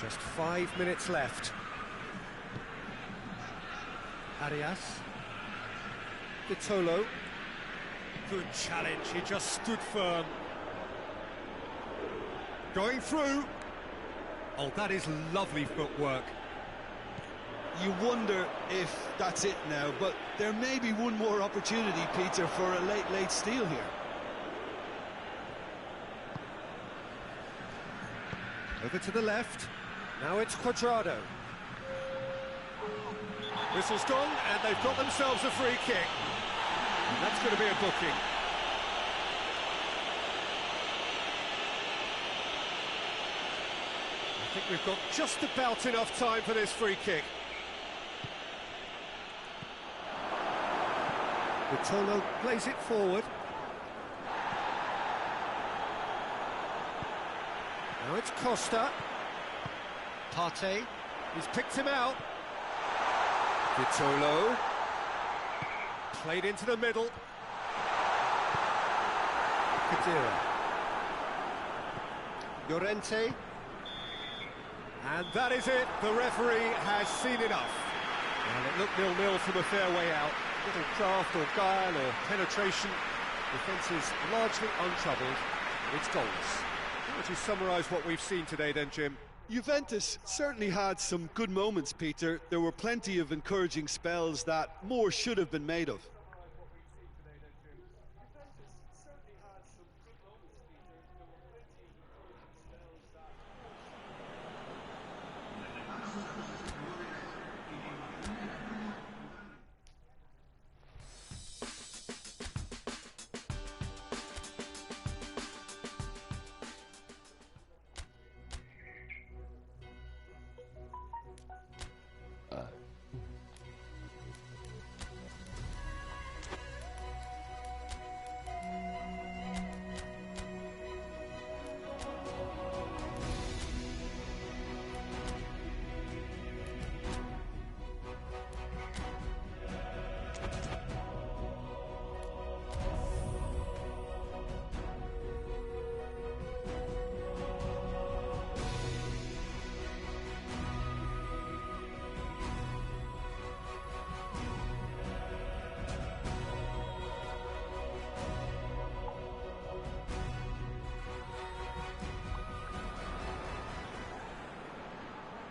Just 5 minutes left. Arias. Vitolo. Good challenge, he just stood firm. Going through. Oh, that is lovely footwork. You wonder if that's it now, but there may be one more opportunity, Peter, for a late steal here. Over to the left. Now it's Cuadrado. Whistle's gone, and they've got themselves a free kick. And that's going to be a booking. I think we've got just about enough time for this free kick. Vitolo plays it forward. Now it's Costa. Partey, he's picked him out. Vitolo. Played into the middle. Khedira. Llorente. And that is it. The referee has seen enough. And it looked 0-0 from a fair way out. Little craft or guile or penetration. Defence is largely untroubled. It's goals. How would you summarise what we've seen today then, Jim? Juventus certainly had some good moments, Peter. There were plenty of encouraging spells that more should have been made of.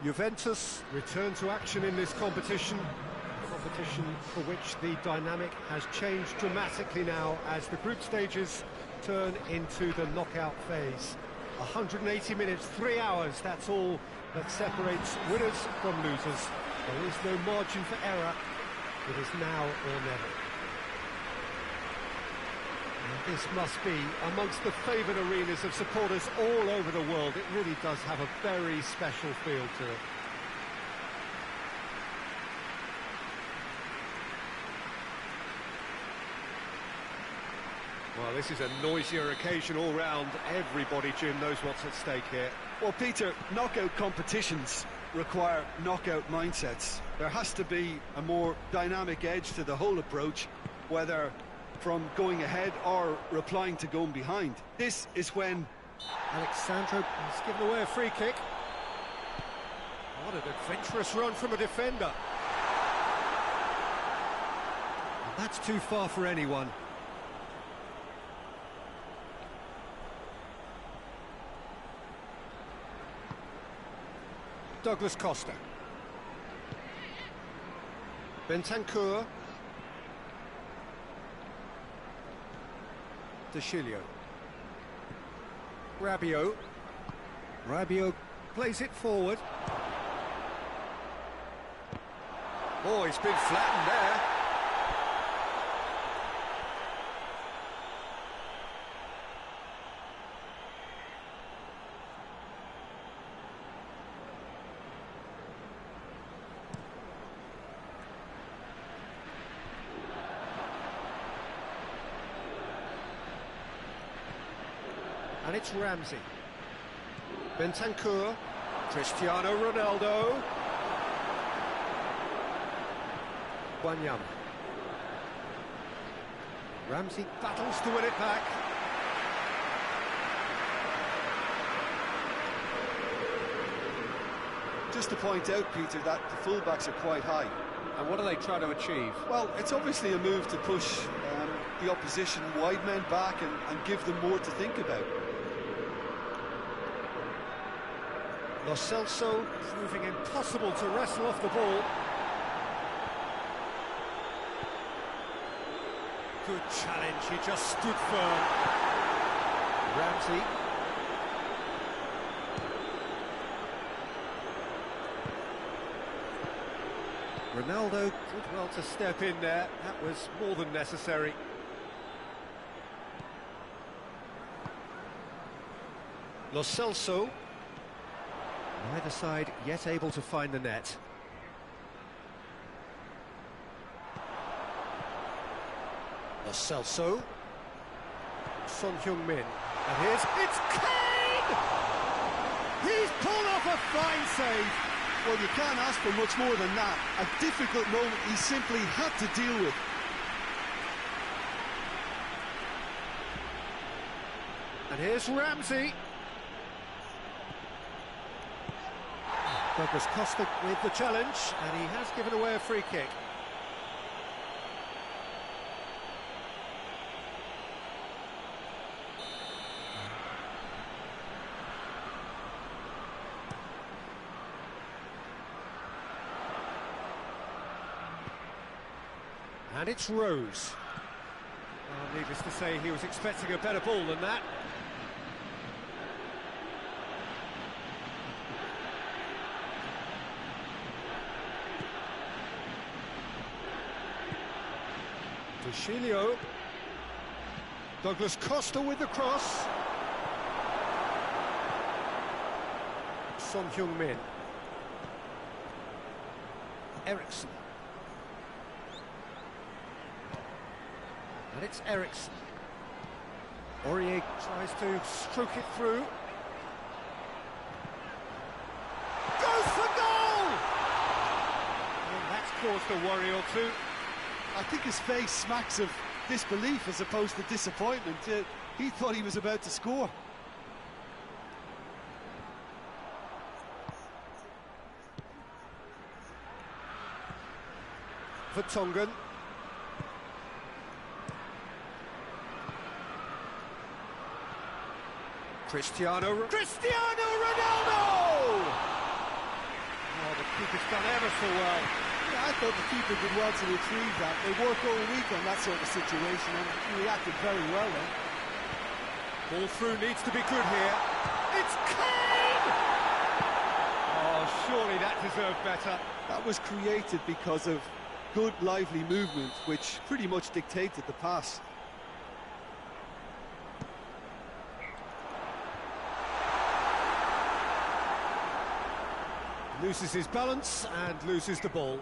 Juventus return to action in this competition for which the dynamic has changed dramatically now as the group stages turn into the knockout phase. 180 minutes, 3 hours, that's all that separates winners from losers. There is no margin for error. It is now or never. And this must be amongst the favoured arenas of supporters all over the world. It really does have a very special feel to it. Well, this is a noisier occasion all round. Everybody, Jim, knows what's at stake here. Well, Peter, knockout competitions require knockout mindsets. There has to be a more dynamic edge to the whole approach, whether from going ahead or replying to going behind. This is when Alexandro has given away a free kick. What an adventurous run from a defender. And that's too far for anyone. Douglas Costa. Bentancur. De Chilio. Rabiot. Rabiot plays it forward. Oh, he's been flattened there. And it's Ramsey. Bentancur. Cristiano Ronaldo. Wanyama. Ramsey battles to win it back. Just to point out, Peter, that the fullbacks are quite high. And what are they trying to achieve? Well, it's obviously a move to push the opposition wide men back and give them more to think about. Lo Celso proving impossible to wrestle off the ball. Good challenge, he just stood firm. Ramsey. Ronaldo did well to step in there, that was more than necessary. Lo Celso. Neither side yet able to find the net. Lo Celso. Son Heung-min. And it's Kane! He's pulled off a fine save. Well, you can't ask for much more than that. A difficult moment he simply had to deal with. And here's Ramsey. Douglas Costa with the challenge, and he has given away a free kick. And it's Rose. Well, needless to say, he was expecting a better ball than that. Dushilio. Douglas Costa with the cross. Son Heung-min. Eriksson. And it's Eriksson. Aurier tries to stroke it through. Goes for goal! And that's caused a worry or two. I think his face smacks of disbelief as opposed to disappointment. He thought he was about to score. Vertonghen. Cristiano Ronaldo! Oh, the keeper's done ever so well. Yeah, I thought the keeper did well to retrieve that. They work all week on that sort of situation, and he reacted very well then. Ball through needs to be good here. It's Kane! Oh, surely that deserved better. That was created because of good, lively movement, which pretty much dictated the pass. Loses his balance and loses the ball.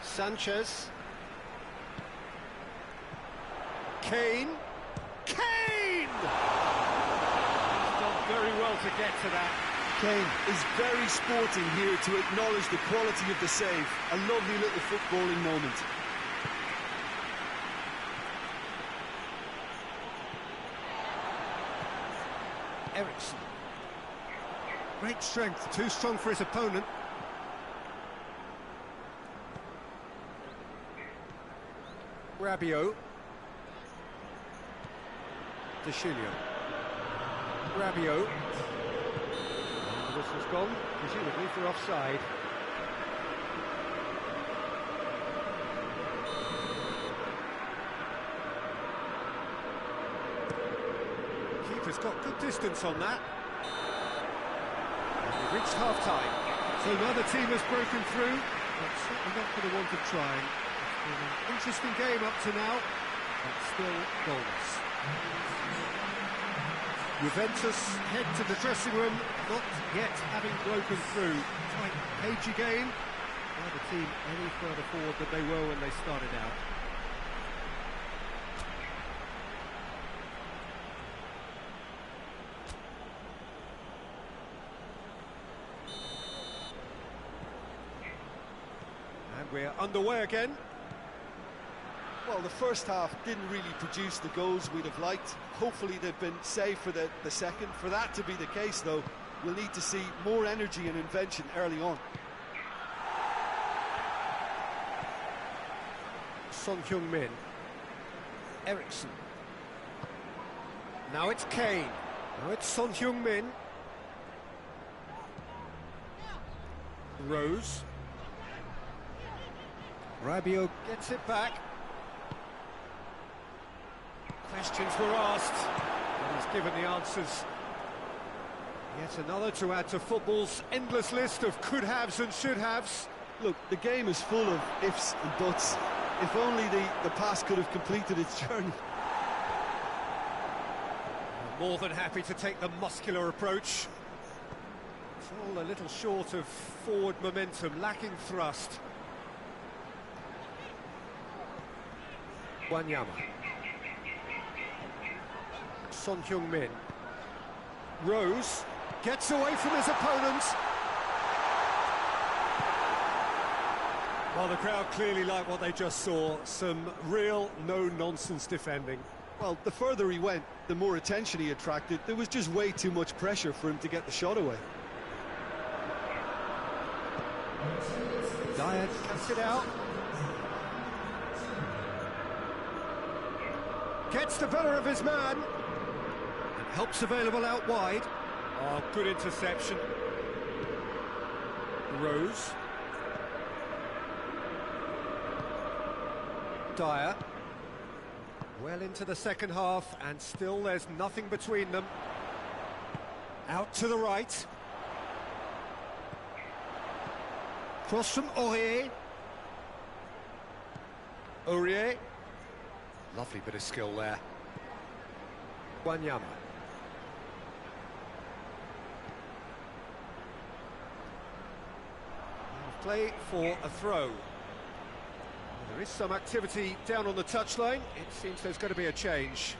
Sanchez. Kane. Kane! He's done very well to get to that. Kane is very sporting here to acknowledge the quality of the save. A lovely little footballing moment. Eriksson. Great strength, too strong for his opponent. Rabiot. Dushilio. Rabiot. And this has gone, presumably for offside. Keeper's got good distance on that. And we've reached half-time. So neither team has broken through, but certainly not going to want to try. It's been an interesting game up to now, but still goalless. Juventus head to the dressing room, not yet having broken through. Tight, cagey game. Neither team any further forward than they were when they started out. And we're underway again. Well, the first half didn't really produce the goals we'd have liked. Hopefully they've been saved for the second. For that to be the case, though, we'll need to see more energy and invention early on. Son Heung-min. Eriksson. Now it's Kane. Now it's Son Heung-min. Rose. Rabiot gets it back. Questions were asked, and he's given the answers. Yet another to add to football's endless list of could-haves and should-haves. Look, the game is full of ifs and buts. If only the pass could have completed its journey. More than happy to take the muscular approach. It's all a little short of forward momentum, lacking thrust. Wanyama. Son Heung-min. Rose gets away from his opponent. Well, the crowd clearly like what they just saw. Some real no-nonsense defending. Well, the further he went, the more attention he attracted. There was just way too much pressure for him to get the shot away. Dyer cuts it out. Gets the better of his man. And helps available out wide. Oh, good interception. Rose. Dyer. Well into the second half, and still there's nothing between them. Out to the right. Cross from Aurier. Aurier. Lovely bit of skill there. Wanyama. Play for a throw. There is some activity down on the touchline. It seems there's going to be a change.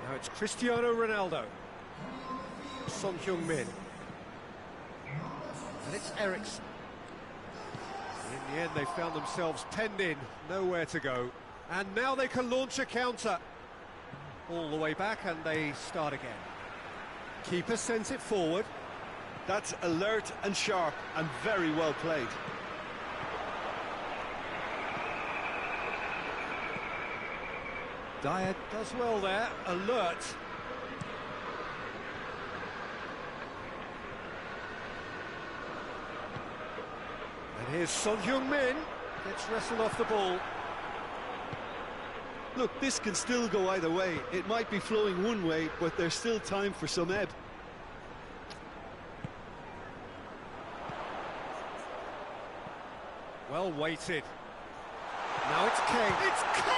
Now it's Cristiano Ronaldo. Son Heung-min. And it's Eriksson. In the end, they found themselves penned in, nowhere to go. And now they can launch a counter. All the way back, and they start again. Keeper sends it forward. That's alert and sharp and very well played. Dyer does well there, alert. And here's Son Heung-min, gets wrestled off the ball. Look, this can still go either way. It might be flowing one way, but there's still time for some ebb. Well weighted. Now it's Kane. It's Kane!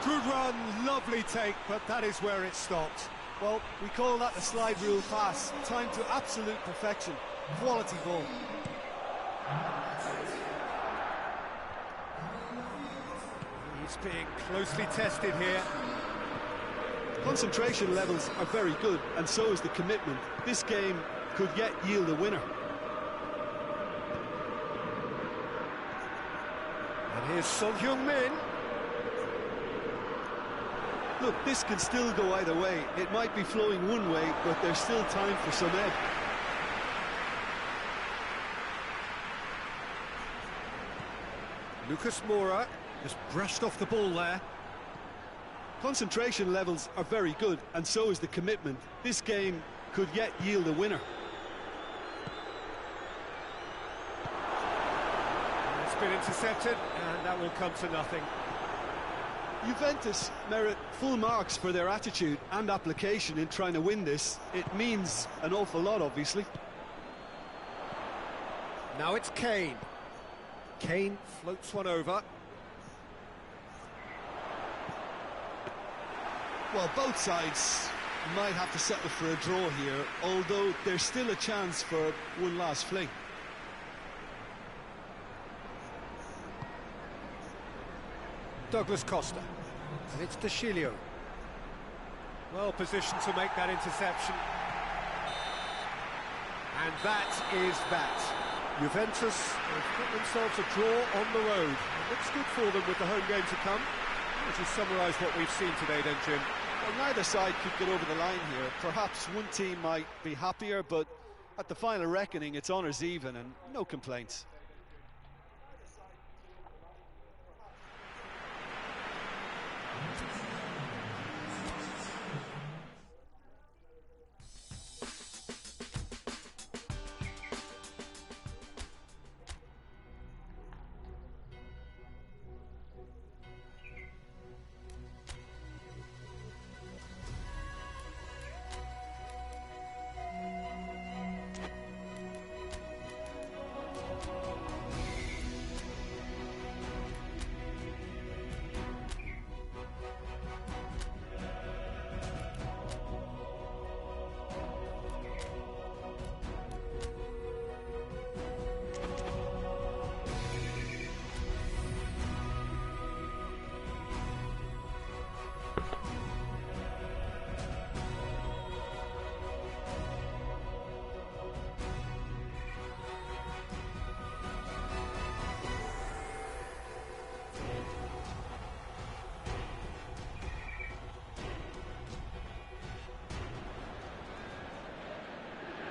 Good run, lovely take, but that is where it stopped. Well, we call that a slide rule pass. Time to absolute perfection. Quality ball. He's being closely tested here. Concentration levels are very good, and so is the commitment. This game could yet yield a winner. And here's Son Heung-min. Look, this can still go either way. It might be flowing one way, but there's still time for some ebb. Lucas Moura just brushed off the ball there. Concentration levels are very good, and so is the commitment. This game could yet yield a winner. It's been intercepted, and that will come to nothing. Juventus merit full marks for their attitude and application in trying to win this. It means an awful lot, obviously. Now it's Kane. Kane floats one over. Well, both sides might have to settle for a draw here, although there's still a chance for one last fling. Douglas Costa. And it's De Chilio. Well positioned to make that interception. And that is that. Juventus have got themselves a draw on the road. It looks good for them with the home game to come. Would you summarise what we've seen today then, Jim? Well, neither side could get over the line here. Perhaps one team might be happier, but at the final reckoning, it's honours even and no complaints.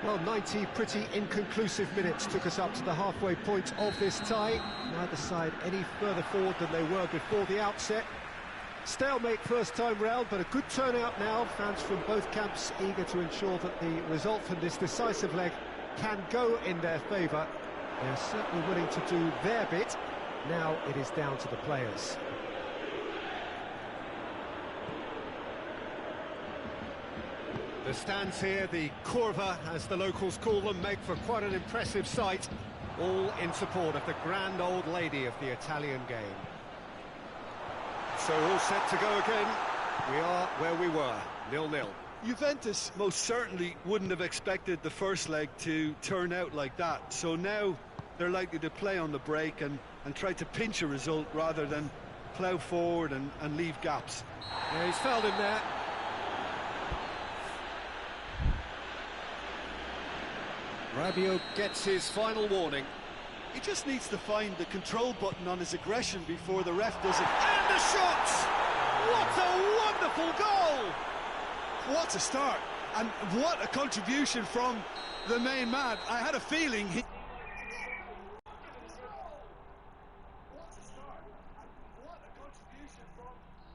Well, 90 pretty inconclusive minutes took us up to the halfway point of this tie. Neither side any further forward than they were before the outset. Stalemate first time round, but a good turnout now. Fans from both camps eager to ensure that the result from this decisive leg can go in their favour. They're certainly willing to do their bit. Now it is down to the players. The stands here, the curva, as the locals call them, make for quite an impressive sight, all in support of the grand old lady of the Italian game. So all set to go again. We are where we were, 0-0. Juventus most certainly wouldn't have expected the first leg to turn out like that, so now they're likely to play on the break and try to pinch a result rather than plough forward and leave gaps. Yeah, he's fouled him there. Rabiot gets his final warning. He just needs to find the control button on his aggression before the ref does it. And the shot! What a wonderful goal! What a start, and what a contribution from the main man. I had a feeling he...